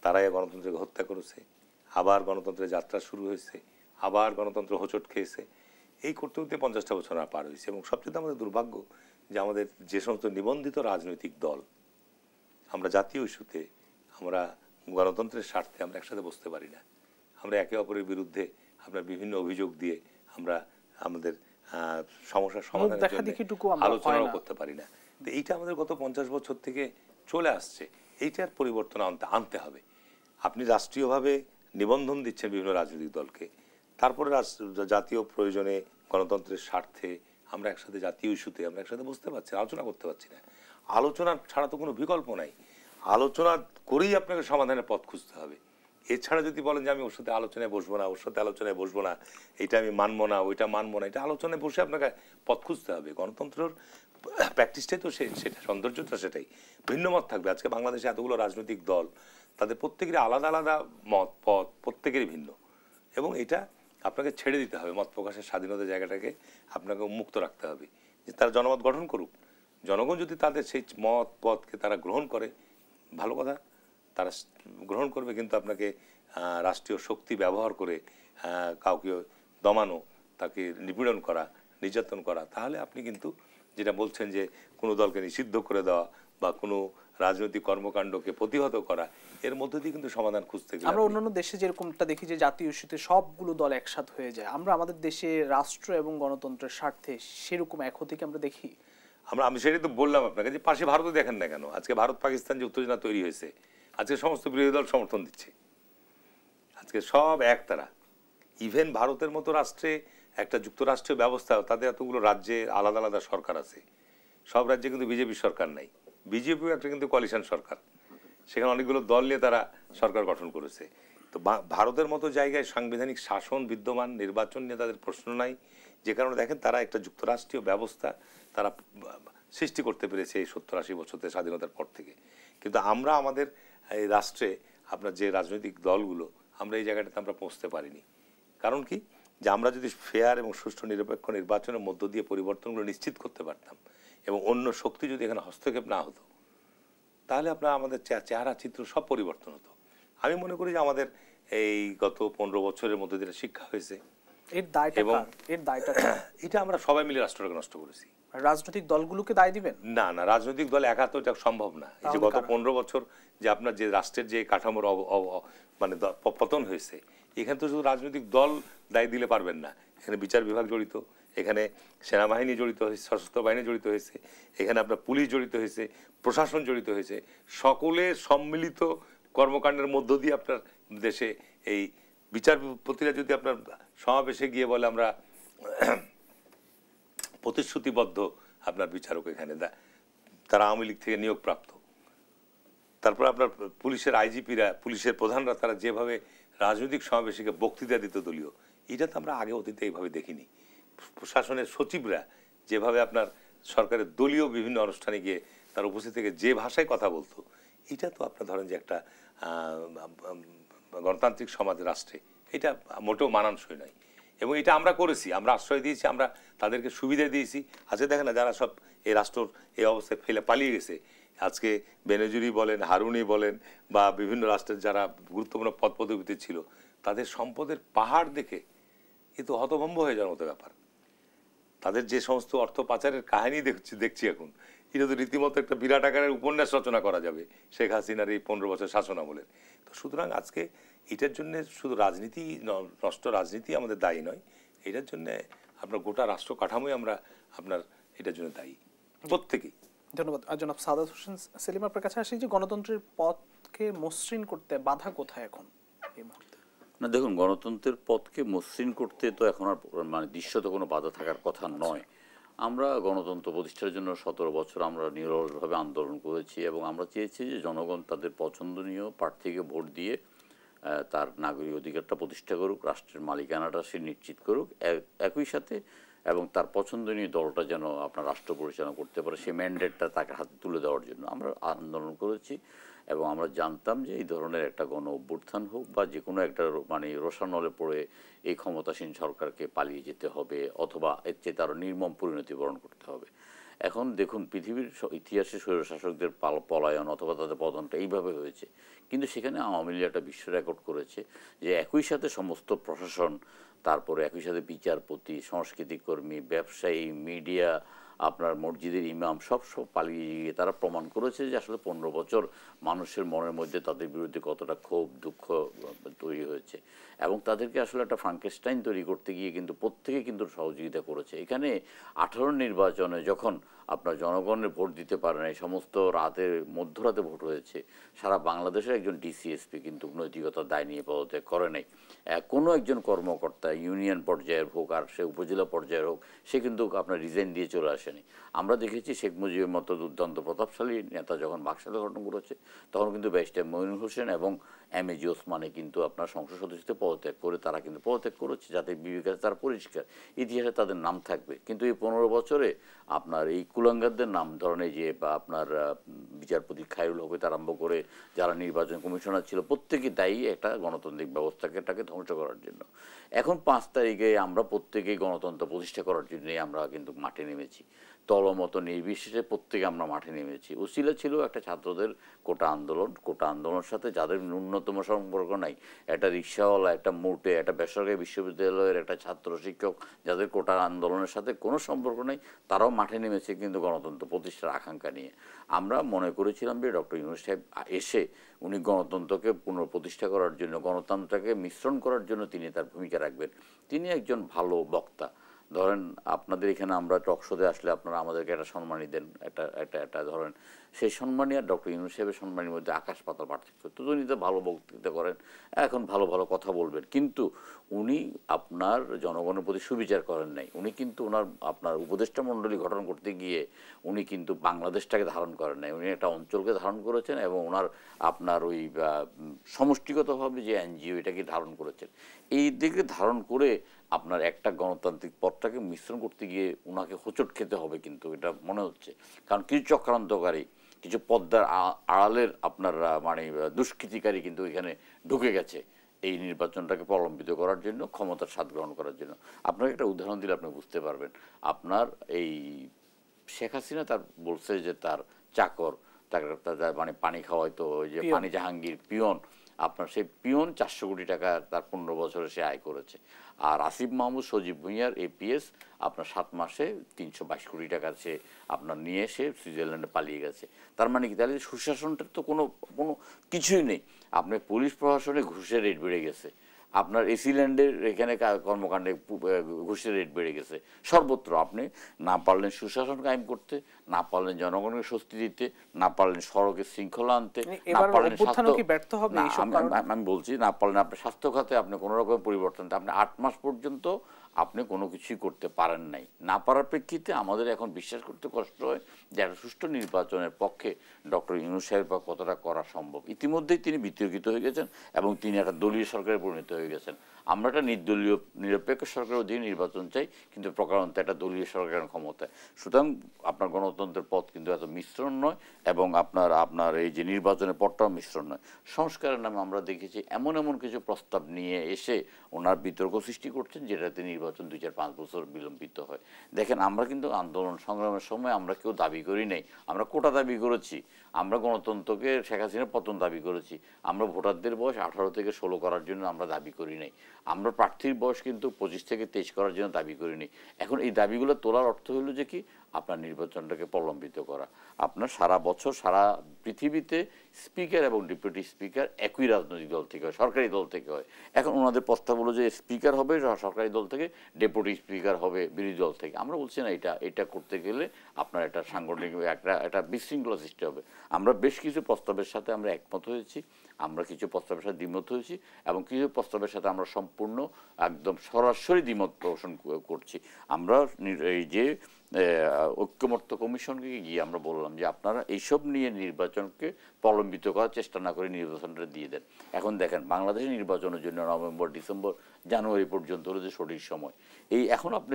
Speaker 2: তারাই গণতন্ত্রকে হত্যা করেছে, আবার গণতন্ত্রের যাত্রা শুরু হয়েছে, আবার গণতন্ত্র হোঁচট খেয়েছে। এই করতে করতে 50টা বছর আর পার হয়েছে। এবং সবচেয়ে আমাদের দুর্ভাগ্য যে আমাদের যে সমস্ত নিবন্ধিত রাজনৈতিক দল, আমরা জাতীয় ইস্যুতে, আমরা গণতন্ত্রের স্বার্থে আমরা একসাথে বসতে পারি না। আমরা একে অপরের বিরুদ্ধে আপনার বিভিন্ন অভিযোগ দিয়ে আমরা আমাদের সমস্যার সমাধানের জন্য আলোচনাও করতে পারি না। তো এইটা আমাদের গত 50 বছর থেকে চলে আসছে। এইটার পরিবর্তন আনতে হবে। আপনি রাষ্ট্রীয়ভাবে নিবন্ধন দিচ্ছেন বিভিন্ন রাজনৈতিক দলকে, তারপরে জাতীয় প্রয়োজনে গণতন্ত্রের স্বার্থে আমরা একসাথে জাতীয় ইস্যুতে আমরা একসাথে বসতে পারছি, আলোচনা করতে পারছি না। আলোচনা ছাড়া তো কোনো বিকল্প নাই। আলোচনা করেই আপনাকে সমাধানের পথ খুঁজতে হবে। এছাড়া যদি বলেন যে আমি ওর সাথে আলোচনায় বসবো না, ওর সাথে আলোচনায় বসবো না, এটা আমি মানবো না, ওইটা মানবো না, এটা আলোচনায় বসে আপনাকে পথ খুঁজতে হবে। গণতন্ত্রের প্র্যাকটিসটাই তো সেটা, সৌন্দর্যটা সেটাই। ভিন্ন মত থাকবে। আজকে বাংলাদেশে এতগুলো রাজনৈতিক দল, তাদের প্রত্যেকেরই আলাদা আলাদা মত পথ, প্রত্যেকেরই ভিন্ন, এবং এটা আপনাকে ছেড়ে দিতে হবে। মত প্রকাশের স্বাধীনতা জায়গাটাকে আপনাকে মুক্ত রাখতে হবে, যে তারা জনমত গঠন করুক। জনগণ যদি তাদের সেই মত পথকে তারা গ্রহণ করে, ভালো কথা, তারা গ্রহণ করবে। কিন্তু আপনাকে রাষ্ট্রীয় শক্তি ব্যবহার করে কাউকে দমানো, তাকে নিপীড়ন করা, নির্যাতন করা, তাহলে আপনি কিন্তু যেটা বলছেন যে কোনো দলকে নিষিদ্ধ করে দেওয়া বা কোনো রাজনৈতিক কর্মকাণ্ডকে প্রতিহত করা, এর মধ্যে দিয়ে কিন্তু সমাধান খুঁজতে গেলে
Speaker 1: আমরা অন্যান্য দেশে যেরকমটা দেখি যে জাতীয় ইস্যুতে সবগুলো দল একসাথ হয়ে যায়, আমরা আমাদের দেশে রাষ্ট্র এবং গণতন্ত্রের স্বার্থে সেরকম এক হতে কি আমরা দেখি?
Speaker 2: আমি সেটাই তো বললাম আপনাকে, যে পাশে ভারতও দেখেন না কেন? আজকে ভারত পাকিস্তান যে উত্তেজনা তৈরি হয়েছে, আজকে সমস্ত বিরোধী দল সমর্থন দিচ্ছে। আজকে সব একতারা। ইভেন ভারতের মতো রাষ্ট্রে একটা যুক্তরাষ্ট্রীয় ব্যবস্থা, তাদের এতগুলো রাজ্যে আলাদা আলাদা সরকার আছে। সব রাজ্যে কিন্তু বিজেপি সরকার নাই। বিজেপিও একটা কিন্তু কোয়ালিশন সরকার, সেখানে অনেকগুলো দল নিয়ে তারা সরকার গঠন করেছে। তো ভারতের মতো জায়গায় সাংবিধানিক শাসন বিদ্যমান, নির্বাচন নিয়ে তাদের প্রশ্ন নাই, যে কারণে দেখেন তারা একটা যুক্তরাষ্ট্রীয় ব্যবস্থা তারা সৃষ্টি করতে পেরেছে এই 70-80 বছর স্বাধীনতার পর থেকে। কিন্তু আমরা আমাদের এই রাষ্ট্রে আপনার যে রাজনৈতিক দলগুলো, আমরা এই জায়গাটাতে আমরা পৌঁছতে পারিনি। কারণ কি? যে আমরা যদি ফেয়ার এবং সুষ্ঠু নিরপেক্ষ নির্বাচনের মধ্য দিয়ে পরিবর্তনগুলো নিশ্চিত করতে পারতাম, এবং অন্য শক্তি যদি এখানে হস্তক্ষেপ না হতো, তাহলে আপনার আমাদের চেহারা চিত্র সব পরিবর্তন হতো। আমি মনে করি যে আমাদের এই গত 15 বছরের মধ্যে যেটা শিক্ষা হয়েছে, এটা আমরা সবাই মিলে রাষ্ট্রটাকে নষ্ট করেছি।
Speaker 1: রাজনৈতিক দলগুলোকে দায় দিবেন?
Speaker 2: না, রাজনৈতিক দল একা তো এটা সম্ভব না। এই যে গত 15 বছর যে আপনার যে রাষ্ট্রের যে কাঠামোর মানে পতন হয়েছে, এখানে তো শুধু রাজনৈতিক দল দায় দিলে পারবেন না। এখানে বিচার বিভাগ জড়িত, এখানে সেনাবাহিনী জড়িত হয়েছে, সশস্ত্র বাহিনী জড়িত হয়েছে, এখানে আপনার পুলিশ জড়িত হয়েছে, প্রশাসন জড়িত হয়েছে। সকলের সম্মিলিত কর্মকাণ্ডের মধ্য দিয়ে আপনার দেশে এই বিচারপতিরা যদি আপনার সমাবেশে গিয়ে বলে আমরা প্রতিশ্রুতিবদ্ধ আপনার বিচারক এখানে, তারা আওয়ামী লীগ থেকে নিয়োগপ্রাপ্ত, তারপর আপনার পুলিশের আইজিপিরা, পুলিশের প্রধানরা, তারা যেভাবে রাজনৈতিক সমাবেশে বক্তৃতা দিত দলীয়, এটা তো আমরা আগে অতীতে এইভাবে দেখিনি। প্রশাসনের সচিবরা যেভাবে আপনার সরকারের দলীয় বিভিন্ন অনুষ্ঠানে গিয়ে তার উপস্থিত থেকে যে ভাষায় কথা বলতো, এটা তো আপনার ধরেন যে একটা গণতান্ত্রিক সমাজ রাষ্ট্রে এটা মোটেও মানানসই নয়। এবং এটা আমরা করেছি, আমরা আশ্রয় দিয়েছি, আমরা তাদেরকে সুবিধা দিয়েছি। আজকে দেখেন না, যারা সব এই রাষ্ট্র এই অবস্থায় ফেলে পালিয়ে গেছে, আজকে বেনজিরি বলেন, হারুনি বলেন, বা বিভিন্ন রাষ্ট্রের যারা গুরুত্বপূর্ণ পদ পদবিতে ছিল, তাদের সম্পদের পাহাড় দেখে এ তো হতভম্ব হয়ে যাওয়ার মতো ব্যাপার। তাদের যে সমস্ত অর্থ পাচারের কাহিনী দেখছি এখন, এটা তো রীতিমতো একটা বিরাট আকারের উপন্যাস রচনা করা যাবে শেখ হাসিনার এই 15 বছর শাসন আমলের। তো সুতরাং আজকে এটার জন্য শুধু রাজনীতি নষ্ট, রাজনীতি আমাদের দায়ী নয়, এটার জন্য আপনার গোটা রাষ্ট্র কাঠামোই আমরা আপনার এটার জন্য দায়ী, প্রত্যেকেই।
Speaker 1: ধন্যবাদ। জনাব সাদাত হোসেন সেলিম, আপনার কাছে আসি যে গণতন্ত্রের পথকে মসৃণ করতে বাধা কোথায় এখন এই মুহূর্তে?
Speaker 3: না দেখুন, গণতন্ত্রের পথকে মসৃণ করতে তো এখন আর মানে দৃশ্যত কোনো বাধা থাকার কথা নয়। আমরা গণতন্ত্র প্রতিষ্ঠার জন্য 17 বছর আমরা নিরলসভাবে আন্দোলন করেছি, এবং আমরা চেয়েছি যে জনগণ তাদের পছন্দনীয় প্রার্থীকে ভোট দিয়ে তার নাগরিক অধিকারটা প্রতিষ্ঠা করুক, রাষ্ট্রের মালিকানাটা সে নিশ্চিত করুক। একই সাথে এবং তার পছন্দনীয় দলটা যেন আপনার রাষ্ট্র পরিচালনা করতে পারে সেই ম্যান্ডেটটা তাকে হাতে তুলে দেওয়ার জন্য আমরা আন্দোলন করেছি। এবং আমরা জানতাম যে এই ধরনের একটা গণ অভ্যুত্থান হোক বা যে কোনো একটা মানে রোষানলে পড়ে এই ক্ষমতাসীন সরকারকে পালিয়ে যেতে হবে অথবা এর চেয়ে তারও নির্মম পরিণতি বরণ করতে হবে। এখন দেখুন পৃথিবীর ইতিহাসে স্বৈরশাসকদের পলায়ন অথবা তাদের পতনটা এইভাবে হয়েছে, কিন্তু সেখানে আওয়ামী লীগ একটা বিশ্ব রেকর্ড করেছে যে একই সাথে সমস্ত প্রশাসন, তারপরে একই সাথে বিচারপতি, সাংস্কৃতিক কর্মী, ব্যবসায়ী, মিডিয়া, আপনার মসজিদের ইমাম সব পালিয়ে গিয়ে তারা প্রমাণ করেছে যে আসলে 15 বছর মানুষের মনের মধ্যে তাদের বিরুদ্ধে কতটা ক্ষোভ দুঃখ তৈরি হয়েছে এবং তাদেরকে আসলে একটা ফ্রাঙ্কেস্টাইন তৈরি করতে গিয়ে কিন্তু প্রত্যেকে কিন্তু সহযোগিতা করেছে। এখানে 18 নির্বাচনে যখন আপনার জনগণের ভোট দিতে পারে না, এই সমস্ত রাতের মধ্যরাতে ভোট হয়েছে, সারা বাংলাদেশের একজন ডিসিএসপি কিন্তু নৈতিকতার দায় নিয়ে পদত্যাগ করে নাই। কোনো একজন কর্মকর্তা ইউনিয়ন পর্যায়ের হোক আর সে উপজেলা পর্যায়ের হোক সে কিন্তু আপনার রিজাইন দিয়ে চলে আসেনি। আমরা দেখেছি শেখ মুজিবের মতো দুর্দান্ত প্রতাপশালী নেতা যখন বাকশালে ঘটনা করেছে তখন কিন্তু ব্যারিস্টার মঈনুল হোসেন এবং এমএজি ওসমানে কিন্তু আপনার সংসদ সদস্যতে পদত্যাগ করে তারা কিন্তু পদত্যাগ করেছে যাতে বিবেকে তারা পরিষ্কার, ইতিহাসে তাদের নাম থাকবে। কিন্তু এই 15 বছরে আপনার এই কুলাঙ্গারদের নাম ধরনের যে বা আপনার বিচারপতি খায়রুল হক আরম্ভ করে যারা নির্বাচন কমিশনার ছিল প্রত্যেকেই দায়ী একটা গণতান্ত্রিক ব্যবস্থাকে ধ্বংস করার জন্য। এখন 5 তারিখে আমরা প্রত্যেকেই গণতন্ত্র প্রতিষ্ঠা করার জন্যই আমরা কিন্তু মাঠে নেমেছি, দলমত নির্বিশেষে প্রত্যেকে আমরা মাঠে নেমেছি। উসিলা ছিল একটা ছাত্রদের কোটা আন্দোলন, কোটা আন্দোলনের সাথে যাদের ন্যূনতম সম্পর্ক নাই, একটা রিক্সাওয়ালা, একটা মোটে, একটা বেসরকারি বিশ্ববিদ্যালয়ের একটা ছাত্র শিক্ষক যাদের কোটা আন্দোলনের সাথে কোনো সম্পর্ক নেই তারাও মাঠে নেমেছে কিন্তু গণতন্ত্র প্রতিষ্ঠার আকাঙ্ক্ষা নিয়ে। আমরা মনে করেছিলাম যে ডক্টর ইউনূস সাহেব এসে উনি গণতন্ত্রকে পুনঃপ্রতিষ্ঠা করার জন্য, গণতন্ত্রকে মিশ্রণ করার জন্য তিনি তার ভূমিকা রাখবেন। তিনি একজন ভালো বক্তা। ধরেন আপনাদের এখানে আমরা টকশোতে আসলে আপনারা আমাদেরকে একটা সম্মানই দেন, একটা ধরেন সেই সম্মানই আর ডক্টর ইউনূস সাহেবের সম্মানের মধ্যে আকাশ পাতাল পার্থক্য। তো উনি তো ভালো বক্তৃতা করেন, এখন ভালো ভালো কথা বলবেন, কিন্তু উনি আপনার জনগণের প্রতি সুবিচার করেন নাই। উনি কিন্তু ওনার আপনার উপদেষ্টা মণ্ডলী গঠন করতে গিয়ে উনি কিন্তু বাংলাদেশটাকে ধারণ করেন নাই, উনি একটা অঞ্চলকে ধারণ করেছেন এবং ওনার আপনার ওই সমষ্টিগতভাবে যে এনজিও এটাকে ধারণ করেছেন। এই দিকে ধারণ করে আপনার একটা গণতান্ত্রিক পথটাকে মিশ্রণ করতে গিয়ে ওনাকে হোঁচট খেতে হবে কিন্তু এটা মনে হচ্ছে। কারণ কিছু চক্রান্তকারী, কিছু পদ্মার আড়ালের আপনার মানে দুষ্কৃতিকারী কিন্তু এখানে ঢুকে গেছে এই নির্বাচনটাকে প্রলম্বিত করার জন্য, ক্ষমতার স্বাদ গ্রহণ করার জন্য। আপনাকে একটা উদাহরণ দিলে আপনি বুঝতে পারবেন। আপনার এই শেখ হাসিনা তার বলছে যে তার চাকর তার মানে পানি খাওয়াইতো, ওই যে পানি জাহাঙ্গীর পিয়ন, আপনার সেই পিয়ন 400 কোটি টাকা তার 15 বছরে সে আয় করেছে। আর আসিফ মাহমুদ সজীব ভুঁইয়ার এপিএস আপনার 7 মাসে 322 কোটি টাকা সে আপনার নিয়ে এসে সুইজারল্যান্ডে পালিয়ে গেছে। তার মানে কি, তাহলে সুশাসনটার তো কোনো কিছুই নেই। আপনার পুলিশ প্রশাসনে ঘুষের রেট বেড়ে গেছে, আপনার এসিল্যান্ডের এখানে কর্মকাণ্ডে ঘুষের রেট বেড়ে গেছে, সর্বত্র আপনি না পারলেন সুশাসন কায়েম করতে, না পারলেন জনগণকে স্বস্তি দিতে, না পারলেন সড়কের শৃঙ্খলা আনতে, না পারলেন আমি বলছি না পারলেন আপনি স্বাস্থ্য খাতে আপনি কোনো রকম পরিবর্তন, আপনি 8 মাস পর্যন্ত আপনি কোনো কিছুই করতে পারেন নাই। না পারার প্রেক্ষিতে আমাদের এখন বিশ্বাস করতে কষ্ট হয় যে একটা সুষ্ঠু নির্বাচনের পক্ষে ডক্টর ইউনূস সাহেবের কতটা করা সম্ভব। ইতিমধ্যেই তিনি বিতর্কিত হয়ে গেছেন এবং তিনি একটা দলীয় সরকারে পরিণত হয়ে গেছেন। আমরা একটা নির্দলীয় নিরপেক্ষ সরকারের অধীনে নির্বাচন চাই, কিন্তু প্রকারান্তে একটা দলীয় সরকারের ক্ষমতায়। সুতরাং আপনার গণতন্ত্রের পথ কিন্তু এত মিশ্রণ নয় এবং আপনার এই যে নির্বাচনের পথটাও মিশ্রণ নয়। সংস্কারের নামে আমরা দেখেছি এমন কিছু প্রস্তাব নিয়ে এসে ওনার বিতর্ক সৃষ্টি করছেন যেটাতে নির্বাচন 2-4-5 বছর বিলম্বিত হয়। দেখেন আমরা কিন্তু আন্দোলন সংগ্রামের সময় আমরা কেউ দাবি করি নাই, আমরা কোটা দাবি করেছি, আমরা গণতন্ত্রকে শেখ হাসিনার পতন দাবি করেছি, আমরা ভোটারদের বয়স 18 থেকে 16 করার জন্য আমরা দাবি করি নাই, আমরা প্রার্থীর বয়স কিন্তু 25 থেকে 23 করার জন্য দাবি করি নাই। এখন এই দাবিগুলো তোলার অর্থ হলো যে কি, আপনার নির্বাচনটাকে প্রলম্বিত করা। আপনার সারা বছর সারা পৃথিবীতে স্পিকার এবং ডেপুটি স্পিকার একই রাজনৈতিক দল থেকে হয়, সরকারি দল থেকে হয়। এখন ওনাদের প্রস্তাব হলো যে স্পিকার হবে সরকারি দল থেকে, ডেপুটি স্পিকার হবে বিরোধী দল থেকে। আমরা বলছি না, এটা করতে গেলে আপনার একটা সাংগঠনিক একটা বিশৃঙ্খলা সৃষ্টি হবে। আমরা বেশ কিছু প্রস্তাবের সাথে আমরা একমত হয়েছি। আমরা কিছু প্রস্তাবের সাথে দ্বিমত হয়েছি এবং কিছু প্রস্তাবের সাথে আমরা সম্পূর্ণ একদম সরাসরি দ্বিমত পোষণ করছি। আমরা এই যে ঐক্যমত্য কমিশনকে গিয়ে আমরা বললাম যে আপনারা এইসব নিয়ে নির্বাচনকে প্রলম্বিত করার চেষ্টা না করে নির্বাচনটা দিয়ে দেন। এখন দেখেন বাংলাদেশের নির্বাচনের জন্য নভেম্বর, ডিসেম্বর, জানুয়ারি পর্যন্ত হলো যে সঠিক সময়। এই এখন আপনি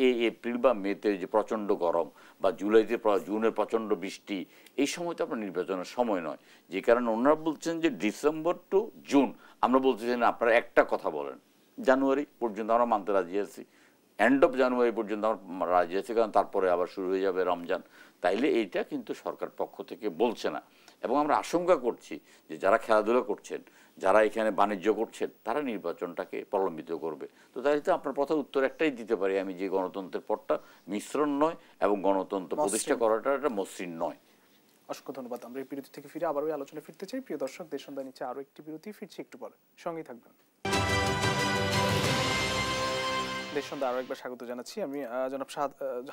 Speaker 3: এই এপ্রিল বা মেতে যে প্রচণ্ড গরম বা জুলাইতে জুনের প্রচণ্ড বৃষ্টি, এই সময় তো আপনার নির্বাচনের সময় নয়। যে কারণে ওনারা বলছেন যে ডিসেম্বর টু জুন, আমরা বলতেছি না আপনারা একটা কথা বলেন, জানুয়ারি পর্যন্ত আমরা মানতে রাজি আছি, এন্ড অফ জানুয়ারি পর্যন্ত আমরা রাজি আছি, কারণ তারপরে আবার শুরু হয়ে যাবে রমজান। তাইলে এইটা কিন্তু সরকার পক্ষ থেকে বলছে না। এবং আমরা আশঙ্কা করছি যে যারা খেলাধুলা করছেন, যারা এখানে বাণিজ্য করছেন, তারা নির্বাচনটাকে প্রলম্বিত করবে। তো তাই তো আপনার প্রথম উত্তর একটাই দিতে পারি আমি, যে গণতন্ত্রের পথটা মিশ্রণ নয় এবং গণতন্ত্র প্রতিষ্ঠা করাটা একটা মসৃণ নয়।
Speaker 1: অসংখ্য ধন্যবাদ। আমরা এই বিরতি থেকে ফিরে আবার ওই আলোচনায় ফিরতে চাই। প্রিয় দর্শক, দেশ সন্ধ্যা নিচ্ছে আরো একটি বিরতি, ফিরছি একটু পরে, সঙ্গেই থাকবেন। দেশ সন্ধ্যা আরো একবার স্বাগত জানাচ্ছি। আমি জনাব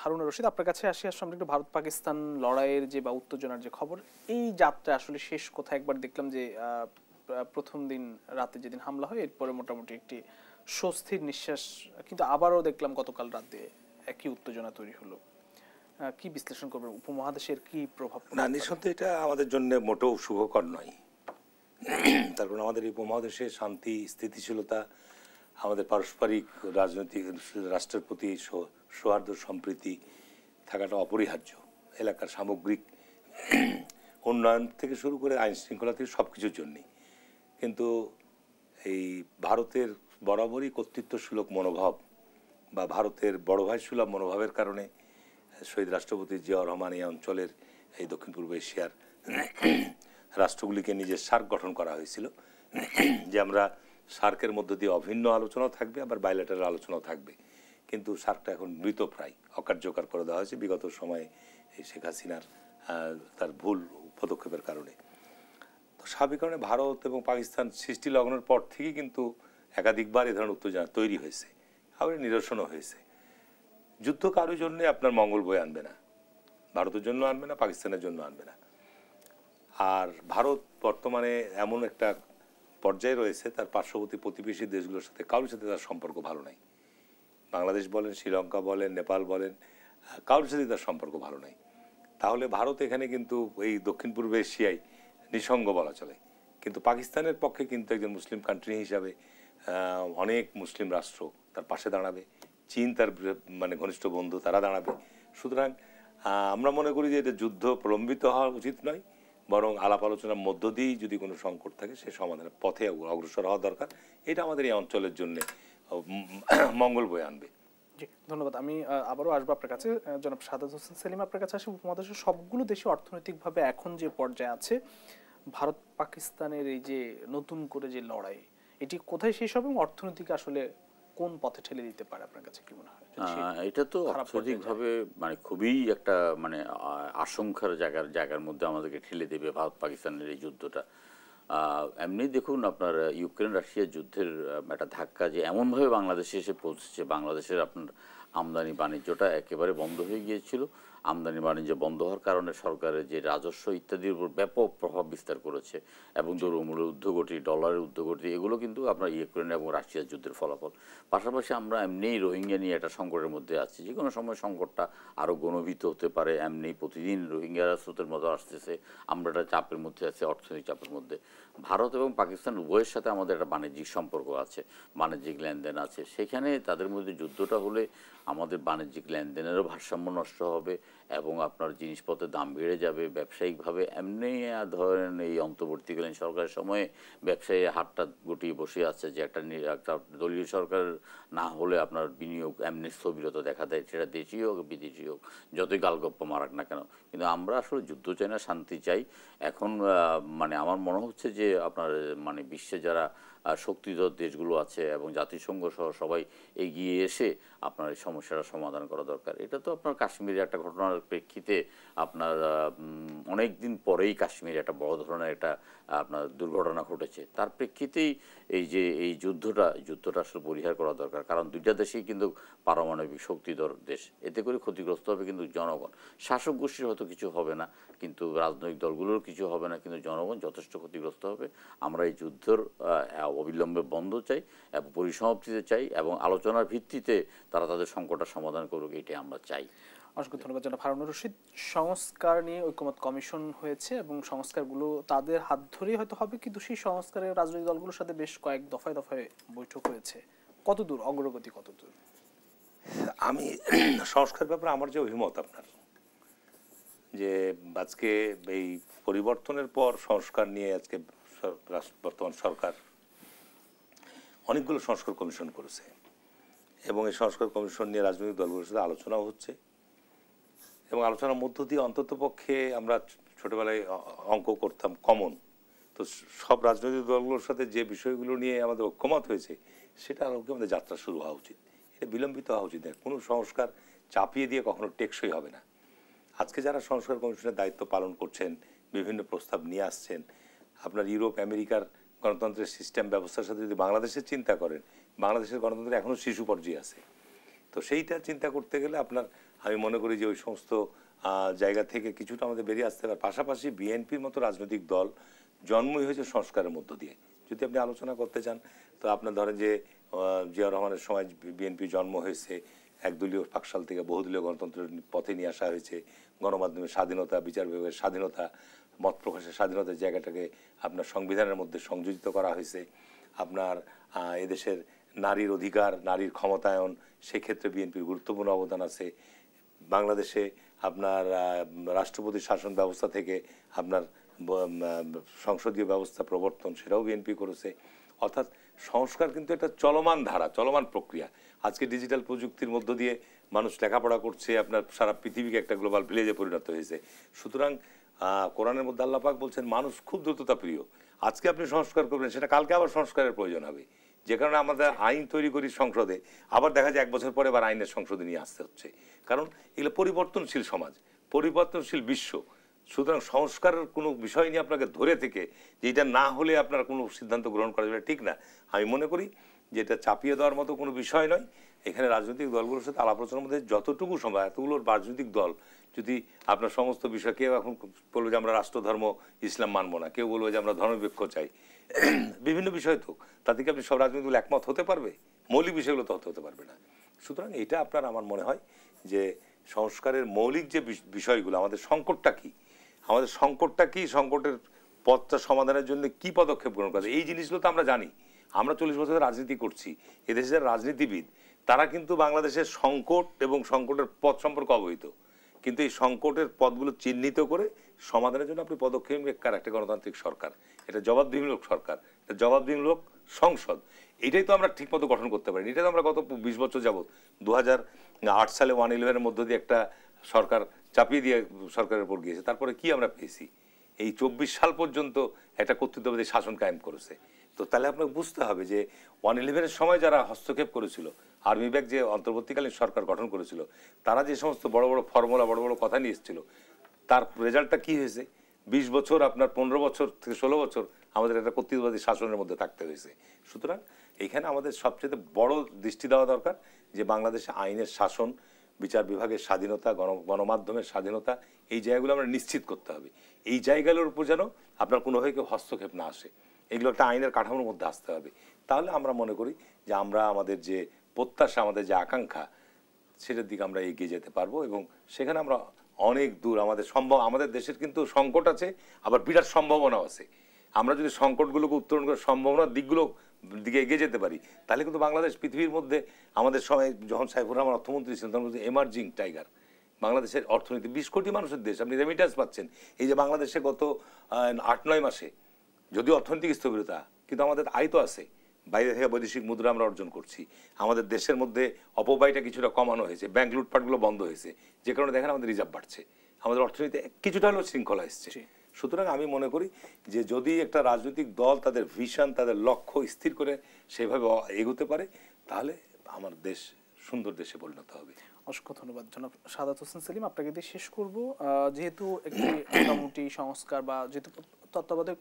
Speaker 1: হারুন রশিদ, আপনার কাছে আসলে আমরা একটু ভারত পাকিস্তান লড়াইয়ের যে বা উত্তেজনার যে খবর, এই যাত্রা আসলে শেষ কোথায়? একবার দেখলাম যে প্রথম দিন রাতে যেদিন হামলা হয়, এরপরে মোটামুটি একটি স্বস্তির নিঃশ্বাস, কিন্তু আবারও দেখলাম গতকাল রাতে একই উত্তেজনা তৈরি হলো। কি বিশ্লেষণ করবেন? উপমহাদেশের কি প্রভাব?
Speaker 2: না, নিঃসন্দেহে এটা আমাদের জন্য মোটেও শুভকর নয়। তারপর আমাদের এই উপমহাদেশে শান্তি, স্থিতিশীলতা, আমাদের পারস্পরিক রাজনৈতিক রাষ্ট্রের প্রতি সৌহার্দ্য সম্প্রীতি থাকাটা অপরিহার্য। এলাকার সামগ্রিক উন্নয়ন থেকে শুরু করে আইন শৃঙ্খলা থেকে সব কিছুর জন্যই। কিন্তু এই ভারতের বরাবরই কর্তৃত্বসুলভ মনোভাব বা ভারতের বড় ভাই সুলভ মনোভাবের কারণে শহীদ রাষ্ট্রপতি জিয়াউর রহমান এই অঞ্চলের, এই দক্ষিণ পূর্ব এশিয়ার রাষ্ট্রগুলিকে নিজের সার্ক গঠন করা হয়েছিল, যে আমরা সার্কের মধ্য দিয়ে অভিন্ন আলোচনাও থাকবে, আবার বাইলেটারাল আলোচনাও থাকবে। কিন্তু সার্কটা এখন মৃতপ্রায়, অকার্যকর করে দেওয়া হয়েছে বিগত সময়ে এই শেখ হাসিনার তার ভুল পদক্ষেপের কারণে। তো স্বাভাবিক কারণে ভারত এবং পাকিস্তান সৃষ্টি লগ্নের পর থেকেই কিন্তু একাধিকবার এ ধরনের উত্তেজনা তৈরি হয়েছে, আবার নিরসনও হয়েছে। যুদ্ধ কারোর জন্য আপনার মঙ্গল বয়ে আনবে না, ভারতের জন্য আনবে না, পাকিস্তানের জন্য আনবে না। আর ভারত বর্তমানে এমন একটা পর্যায়ে রয়েছে, তার পার্শ্ববর্তী প্রতিবেশী দেশগুলোর সাথে কারোর সাথে তার সম্পর্ক ভালো নাই। বাংলাদেশ বলেন, শ্রীলঙ্কা বলেন, নেপাল বলেন, কারোর সাথে তার সম্পর্ক ভালো নাই। তাহলে ভারত এখানে কিন্তু এই দক্ষিণ পূর্ব এশিয়ায় নিঃসঙ্গ বলা চলে। কিন্তু পাকিস্তানের পক্ষে কিন্তু একজন মুসলিম কান্ট্রি হিসাবে অনেক মুসলিম রাষ্ট্র তার পাশে দাঁড়াবে, চীন তার মানে ঘনিষ্ঠ বন্ধু, তারা দাঁড়াবে। সুতরাং আমরা মনে করি যে এটা যুদ্ধ প্রলম্বিত হওয়া উচিত নয়, বরং আলাপ আলোচনার মধ্য দিয়েই যদি কোনো সংকট থাকে সে সমাধানের পথে অগ্রসর হওয়া দরকার। এটা আমাদের এই অঞ্চলের জন্য মঙ্গল বয়ে আনবে।
Speaker 1: জি, ধন্যবাদ। আমি আবারও আসবো আপনার কাছে। জনাব সাদাত হোসেন সেলিম, আপনার কাছে আসি। উপমহাদেশের সবগুলো দেশে অর্থনৈতিকভাবে এখন যে পর্যায়ে আছে, ভারত পাকিস্তানের এই যে নতুন করে যে লড়াই, এটি কোথায় শেষ হবে এবং অর্থনৈতিক আসলে কোন পথে ঠেলে দিতে পারে? আপনার কাছে কি মনে হয়?
Speaker 3: এটা তো অর্থনৈতিকভাবে মানে খুবই একটা মানে আশঙ্কার জায়গার মধ্যে আমাদেরকে ঠেলে দেবে ভারত পাকিস্তানের এই যুদ্ধটা। এমনি দেখুন, আপনার ইউক্রেন রাশিয়া যুদ্ধের একটা ধাক্কা যে এমনভাবে বাংলাদেশে এসে পৌঁছেছে, বাংলাদেশের আপনার আমদানি বাণিজ্যটা একেবারে বন্ধ হয়ে গিয়েছিল। আমদানি বাণিজ্য বন্ধ হওয়ার কারণে সরকারের যে রাজস্ব ইত্যাদির উপর ব্যাপক প্রভাব বিস্তার করেছে এবং দ্রব্যমূল্যের ঊর্ধ্বগতি, ডলারের ঊর্ধ্বগতি, এগুলো কিন্তু আপনার ইউক্রেন এবং রাশিয়ার যুদ্ধের ফলাফল। পাশাপাশি আমরা এমনিই রোহিঙ্গা নিয়ে একটা সংকটের মধ্যে আছি, যে কোনো সময় সংকটটা আরও গণভীত হতে পারে। এমনি প্রতিদিন রোহিঙ্গারা স্রোতের মতো আসতেছে, আমরা একটা চাপের মধ্যে আছি, অর্থনৈতিক চাপের মধ্যে। ভারত এবং পাকিস্তান উভয়ের সাথে আমাদের একটা বাণিজ্যিক সম্পর্ক আছে, বাণিজ্যিক লেনদেন আছে। সেখানে তাদের মধ্যে যুদ্ধটা হলে আমাদের বাণিজ্যিক লেনদেনেরও ভারসাম্য নষ্ট হবে এবং আপনার জিনিসপত্রের দাম বেড়ে যাবে। ব্যবসায়িকভাবে এমনি ধরেন এই অন্তর্বর্তীকালীন সরকারের সময়ে ব্যবসায়ী হাতটা গুটিয়ে বসে আছে, যে একটা দলীয় সরকার না হলে আপনার বিনিয়োগ এমনি স্থবিরতা দেখা দেয়, সেটা দেশীয় হোক বিদেশি হোক, যতই গালগপ্প মারাক না কেন। কিন্তু আমরা আসলে যুদ্ধ চাই না, শান্তি চাই। এখন মানে আমার মনে হচ্ছে যে আপনার মানে বিশ্বে যারা শক্তিধর দেশগুলো আছে এবং জাতিসংঘ সহ সবাই এগিয়ে এসে আপনার এই সমস্যাটা সমাধান করা দরকার। এটা তো আপনার কাশ্মীরে একটা ঘটনার প্রেক্ষিতে আপনার অনেক দিন পরেই কাশ্মীরে একটা বড় ধরনের একটা আপনার দুর্ঘটনা ঘটেছে, তার প্রেক্ষিতেই এই যে এই যুদ্ধটা আসলে পরিহার করা দরকার। কারণ দুইটা দেশেই কিন্তু পারমাণবিক শক্তিধর দেশ, এতে করে ক্ষতিগ্রস্ত হবে কিন্তু জনগণ। শাসক গোষ্ঠীর হয়তো কিছু হবে না, কিন্তু রাজনৈতিক দলগুলোর কিছু হবে না, কিন্তু জনগণ যথেষ্ট ক্ষতিগ্রস্ত হবে। আমরা এই যুদ্ধের অবিলম্বে বন্ধ চাই এবং পরিসমাপ্তিতে চাই এবং আলোচনার ভিত্তিতে তারা তাদের সংকটটা সমাধান করুক, এটাই আমরা চাই।
Speaker 1: অসংখ্য ধন্যবাদ জনাব হারুনুর রশিদ। সংস্কার নিয়ে ঐকমত্য কমিশন হয়েছে এবং সংস্কারগুলো তাদের হাত ধরেই হয়তো হবে, কিন্তু সেই সংস্কারের রাজনৈতিক দলগুলোর সাথে বেশ কয়েক দফায় দফায় বৈঠক হয়েছে। কতদূর অগ্রগতি, কতদূর?
Speaker 2: আমি সংস্কার ব্যাপারে আমার যে অভিমত আপনার, যে আজকে এই পরিবর্তনের পর সংস্কার নিয়ে আজকে বর্তমান সরকার অনেকগুলো সংস্কার কমিশন করেছে এবং এই সংস্কার কমিশন নিয়ে রাজনৈতিক দলগুলোর সাথে আলোচনাও হচ্ছে এবং আলোচনার মধ্য দিয়ে অন্তত পক্ষে আমরা ছোটবেলায় অঙ্ক করতাম কমন, তো সব রাজনৈতিক দলগুলোর সাথে যে বিষয়গুলো নিয়ে আমাদের ঐক্যমত হয়েছে সেটা আলোকে আমাদের যাত্রা শুরু হওয়া উচিত। এটা বিলম্বিত হওয়া উচিত না। কোনো সংস্কার চাপিয়ে দিয়ে কখনো টেকসই হবে না। আজকে যারা সংস্কার কমিশনের দায়িত্ব পালন করছেন, বিভিন্ন প্রস্তাব নিয়ে আসছেন, আপনার ইউরোপ আমেরিকার গণতন্ত্রের সিস্টেম ব্যবস্থার সাথে যদি বাংলাদেশের চিন্তা করেন, বাংলাদেশের গণতন্ত্র এখনও শিশু পর্যায়ে আছে। তো সেইটা চিন্তা করতে গেলে আপনার আমি মনে করি যে ওই সমস্ত জায়গা থেকে কিছুটা আমাদের বেরিয়ে আসতে হবে। পাশাপাশি বিএনপির মতো রাজনৈতিক দল জন্মই হয়েছে সংস্কারের মধ্য দিয়ে। যদি আপনি আলোচনা করতে চান তো আপনার ধরেন যে জিয়াউর রহমানের সময় বিএনপি জন্ম হয়েছে, একদলীয় পাকশাল থেকে বহুদলীয় গণতন্ত্রের পথে নিয়ে আসা হয়েছে। গণমাধ্যমের স্বাধীনতা, বিচার বিভাগের স্বাধীনতা, মত প্রকাশের স্বাধীনতার জায়গাটাকে আপনার সংবিধানের মধ্যে সংযোজিত করা হয়েছে। আপনার এদেশের নারীর অধিকার, নারীর ক্ষমতায়ন, সেক্ষেত্রে বিএনপির গুরুত্বপূর্ণ অবদান আছে। বাংলাদেশে আপনার রাষ্ট্রপতি শাসন ব্যবস্থা থেকে আপনার সংসদীয় ব্যবস্থা প্রবর্তন, সেটাও বিএনপি করেছে। অর্থাৎ সংস্কার কিন্তু একটা চলমান ধারা, চলমান প্রক্রিয়া। আজকে ডিজিটাল প্রযুক্তির মধ্য দিয়ে মানুষ লেখাপড়া করছে, আপনার সারা পৃথিবীকে একটা গ্লোবাল ভিলেজে পরিণত হয়েছে। সুতরাং কোরআনের মধ্যে আল্লাহ পাক বলছেন মানুষ খুব দ্রুততা প্রিয়। আজকে আপনি সংস্কার করবেন, সেটা কালকে আবার সংস্কারের প্রয়োজন হবে। যে কারণে আমাদের আইন তৈরি করি সংসদে, আবার দেখা যায় 1 বছর পরে আবার আইনের সংসদে নিয়ে আসতে হচ্ছে। কারণ এগুলো পরিবর্তনশীল সমাজ, পরিবর্তনশীল বিশ্ব। সুতরাং সংস্কারের কোনো বিষয় নিয়ে আপনাকে ধরে থেকে যে এটা না হলে আপনার কোনো সিদ্ধান্ত গ্রহণ করা যাবে ঠিক না। আমি মনে করি যে এটা চাপিয়ে দেওয়ার মতো কোনো বিষয় নয়। এখানে রাজনৈতিক দলগুলোর সাথে আলাপ আলোচনার মধ্যে যতটুকু সম্ভব, এতগুলো রাজনৈতিক দল যদি আপনার সমস্ত বিষয়, কেউ এখন বলবে যে আমরা রাষ্ট্রধর্ম ইসলাম মানবো না, কেউ বলবে যে আমরা ধর্মনিরপেক্ষ চাই, বিভিন্ন বিষয় তো তাতে কি আপনি সব রাজনৈতিক দল একমত হতে পারবে? মৌলিক বিষয়গুলো তো হতে পারবে না। সুতরাং এটা আপনার আমার মনে হয় যে সংস্কারের মৌলিক যে বিষয়গুলো, আমাদের সংকটটা কি, আমাদের সংকটটা কি, সংকটের পথটা সমাধানের জন্য কি পদক্ষেপ গ্রহণ করা, এই জিনিসগুলো তো আমরা জানি। আমরা 40 বছরের রাজনীতি করছি, এদেশে যারা রাজনীতিবিদ তারা কিন্তু বাংলাদেশের সংকট এবং সংকটের পথ সম্পর্কে অবহিত, কিন্তু এই সংকটের পথগুলো চিহ্নিত করে সমাধানের জন্য আপনি পদক্ষেপ নেওয়ার একটা গণতান্ত্রিক সরকার, এটা জবাবদিহিমূলক সরকার, এটা জবাবদিহিমূলক সংসদ, এটাই তো আমরা ঠিকমতো গঠন করতে পারিনি। এটা তো আমরা গত 20 বছর যাবৎ 2008 সালে 111-এর মধ্য দিয়ে একটা সরকার চাপিয়ে দিয়ে সরকারের উপর গিয়েছে। তারপরে কি আমরা পেয়েছি? এই 24 সাল পর্যন্ত একটা কর্তৃত্ববাদী শাসন কায়েম করেছে। তো তাহলে আপনাকে বুঝতে হবে যে 111-এর সময় যারা হস্তক্ষেপ করেছিল, আর্মি ব্যাগ যে অন্তর্বর্তীকালীন সরকার গঠন করেছিল, তারা যে সমস্ত বড় বড় ফর্মুলা, বড় বড় কথা নিয়ে এসেছিল, তার রেজাল্টটা কি হয়েছে? 20 বছর আপনার 15 বছর থেকে 16 বছর আমাদের একটা কর্তৃত্ববাদী শাসনের মধ্যে থাকতে হয়েছে। সুতরাং এইখানে আমাদের সবচেয়ে বড় দৃষ্টি দেওয়া দরকার যে বাংলাদেশে আইনের শাসন, বিচার বিভাগের স্বাধীনতা, গণমাধ্যমের স্বাধীনতা, এই জায়গাগুলো আমরা নিশ্চিত করতে হবে। এই জায়গাগুলোর উপর যেন আপনার কোনোভাবে কেউ হস্তক্ষেপ না আসে, এগুলো একটা আইনের কাঠামোর মধ্যে আসতে হবে। তাহলে আমরা মনে করি যে আমরা আমাদের যে প্রত্যাশা, আমাদের যে আকাঙ্ক্ষা, সেটার দিকে আমরা এগিয়ে যেতে পারবো এবং সেখানে আমরা অনেক দূর আমাদের দেশের কিন্তু সংকট আছে, আবার বিরাট সম্ভাবনাও আছে। আমরা যদি সংকটগুলোকে উত্তরণ করে সম্ভাবনার দিকে এগিয়ে যেতে পারি, তাহলে কিন্তু বাংলাদেশ পৃথিবীর মধ্যে, আমাদের সময় যখন সাইফুর রহমান অর্থমন্ত্রী ছিলেন তখন এমার্জিং টাইগার, বাংলাদেশের অর্থনীতি 20 কোটি মানুষের দেশ, আপনি রেমিটেন্স পাচ্ছেন। এই যে বাংলাদেশে গত 8-9 মাসে যদিও অর্থনৈতিক স্থবিরতা, কিন্তু আমাদের আয় তো আছে, বাইরে থেকে বৈদেশিক মুদ্রা আমরা অর্জন করছি, আমাদের দেশের মধ্যে অপব্যয়টা কিছুটা কমানো হয়েছে, ব্যাংক লুটপাটগুলো বন্ধ হয়েছে, যে কারণে দেখেন আমাদের রিজার্ভ বাড়ছে, আমাদের অর্থনীতি কিছুটা হলেও শৃঙ্খলা এসছে। সুতরাং আমি মনে করি যে যদি একটা রাজনৈতিক দল তাদের ভিশন তাদের লক্ষ্য স্থির করে সেভাবে এগোতে পারে তাহলে আমার দেশ সুন্দর দেশে পরিণত হবে।
Speaker 1: অসংখ্য ধন্যবাদ জনাব সাদাত হোসেন সেলিম। আপনাকে দিয়ে শেষ করব। যেহেতু একটি মোটামুটি সংস্কার বা যেহেতু তত্ত্বাবধায়ক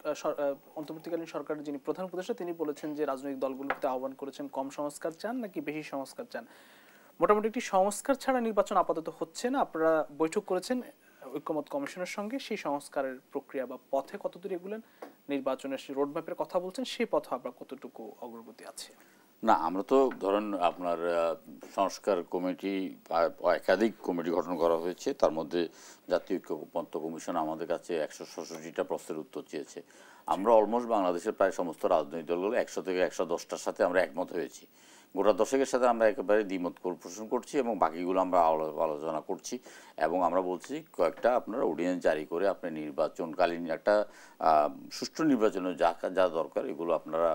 Speaker 1: অন্তর্বর্তীকালীন সরকারের যিনি প্রধান উপদেষ্টা তিনি বলেছেন যে রাজনৈতিক দলগুলোতে আহ্বান করেছেন কম সংস্কার চান নাকি বেশি সংস্কার চান। মোটামুটি একটি সংস্কার ছাড়া নির্বাচন আপাতত হচ্ছে না। আপনারা বৈঠক করেছেন ঐক্যমত কমিশনের সঙ্গে, সেই সংস্কারের প্রক্রিয়া বা পথে কতদূর এগুলেন, নির্বাচনের সেই রোডম্যাপের কথা বলছেন, সেই পথে আপনার কতটুকু অগ্রগতি আছে?
Speaker 3: না, আমরা তো ধরেন আপনার সংস্কার কমিটি একাধিক কমিটি গঠন করা হয়েছে। তার মধ্যে জাতীয় ঐক্যমত্য কমিশন আমাদের কাছে 166টা প্রশ্নের উত্তর চেয়েছে। আমরা অলমোস্ট বাংলাদেশের প্রায় সমস্ত রাজনৈতিক দলগুলো 100 থেকে 110টার সাথে আমরা একমত হয়েছি। গোটা দশেকের সাথে আমরা একেবারে দ্বিমত পোষণ করছি এবং বাকিগুলো আমরা আলোচনা করছি এবং আমরা বলছি কয়েকটা আপনার অর্ডিন্যান্স জারি করে আপনি নির্বাচনকালীন একটা সুষ্ঠু নির্বাচনের যা দরকার এগুলো আপনারা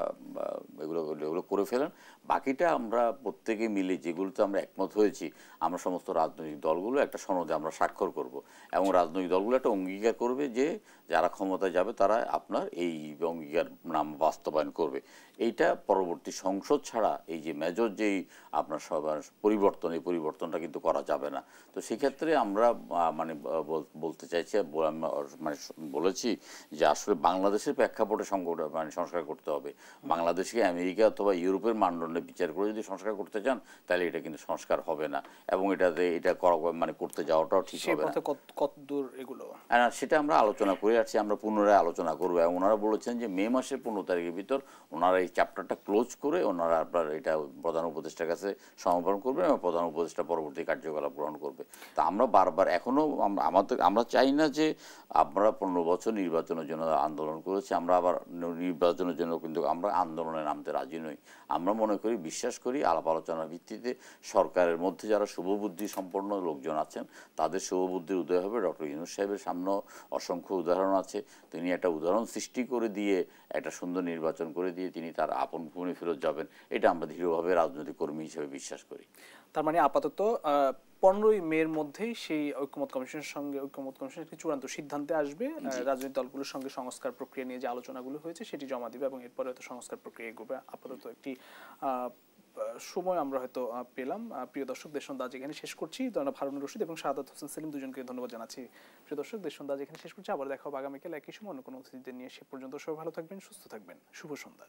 Speaker 3: এগুলো করে ফেলেন। বাকিটা আমরা প্রত্যেকে মিলে যেগুলোতে আমরা একমত হয়েছি আমরা সমস্ত রাজনৈতিক দলগুলো একটা সনদে আমরা স্বাক্ষর করব এবং রাজনৈতিক দলগুলো একটা অঙ্গীকার করবে যে যারা ক্ষমতায় যাবে তারা আপনার এই অঙ্গীকার নাম বাস্তবায়ন করবে। এইটা পরবর্তী সংসদ ছাড়া এই যে মেজর যেই আপনার সবার পরিবর্তন এই পরিবর্তনটা কিন্তু করা যাবে না। তো সেক্ষেত্রে আমরা মানে বলতে চাইছি মানে বলেছি যে আসলে বাংলাদেশের প্রেক্ষাপটে সংস্কার করতে হবে। বাংলাদেশকে আমেরিকা অথবা ইউরোপের মানদণ্ডে বিচার করে যদি সংস্কার করতে চান তাহলে এটা কিন্তু সংস্কার হবে না এবং এটা করা মানে করতে যাওয়াটাও ঠিক হবে না।
Speaker 1: কত দূর এগুলো
Speaker 3: সেটা আমরা আলোচনা করে আসছি, আমরা পুনরায় আলোচনা করবো এবং ওনারা বলেছেন যে মে মাসের 15 তারিখের ভিতর ওনারা এই চ্যাপ্টারটা ক্লোজ করে ওনারা আপনার এটা প্রধান উপদেষ্টার কাছে সমর্পণ করবেন এবং প্রধান উপদেষ্টা পরবর্তী কার্যকলাপ গ্রহণ করবে। তা আমরা বারবার এখনও আমরা চাই না যে আমরা 15 বছর নির্বাচনের জন্য আন্দোলন করেছি, আমরা আবার নির্বাচনের জন্য কিন্তু আমরা আন্দোলনে নামতে রাজি নই। আমরা মনে করি বিশ্বাস করি আলাপ আলোচনার ভিত্তিতে সরকারের মধ্যে যারা শুভবুদ্ধি সম্পন্ন লোকজন আছেন তাদের শুভবুদ্ধির উদয় হবে। ডক্টর ইউনূস সাহেবের সামনেও অসংখ্য উদাহরণ আছে, তিনি একটা উদাহরণ সৃষ্টি করে দিয়ে একটা সুন্দর নির্বাচন করে দিয়ে তিনি তার আপন ভূমি ফেরত যাবেন, এটা আমরা দৃঢ়ভাবে রাজনৈতিক কর্মী হিসেবে বিশ্বাস করি।
Speaker 1: তার মানে আপাতত 15ই মের মধ্যেই সেই ঐক্যমত কমিশনের সঙ্গে ঐক্যমত কমিশন একটি চূড়ান্ত সিদ্ধান্তে আসবে, রাজনৈতিক দলগুলোর সঙ্গে সংস্কার প্রক্রিয়া নিয়ে যে আলোচনাগুলো হয়েছে সেটি জমা দিবে এবং এরপরে হয়তো সংস্কার প্রক্রিয়া এগোবে। আপাতত একটি সময় আমরা হয়তো পেলাম। প্রিয় দর্শক, দেশ সন্ধ্যা আজ এখানে শেষ করছি। জনাব হারুন রশিদ এবং সাদাত হোসেন সেলিম দুজনকে ধন্যবাদ জানাচ্ছি। প্রিয় দর্শক, দেশ সন্ধ্যা আজ এখানে শেষ করছি। আবার দেখা হবে আগামীকাল একই সময় অন্য কোনো অতিথিদের নিয়ে। সে পর্যন্ত সবাই ভালো থাকবেন, সুস্থ থাকবেন। শুভ সন্ধ্যা।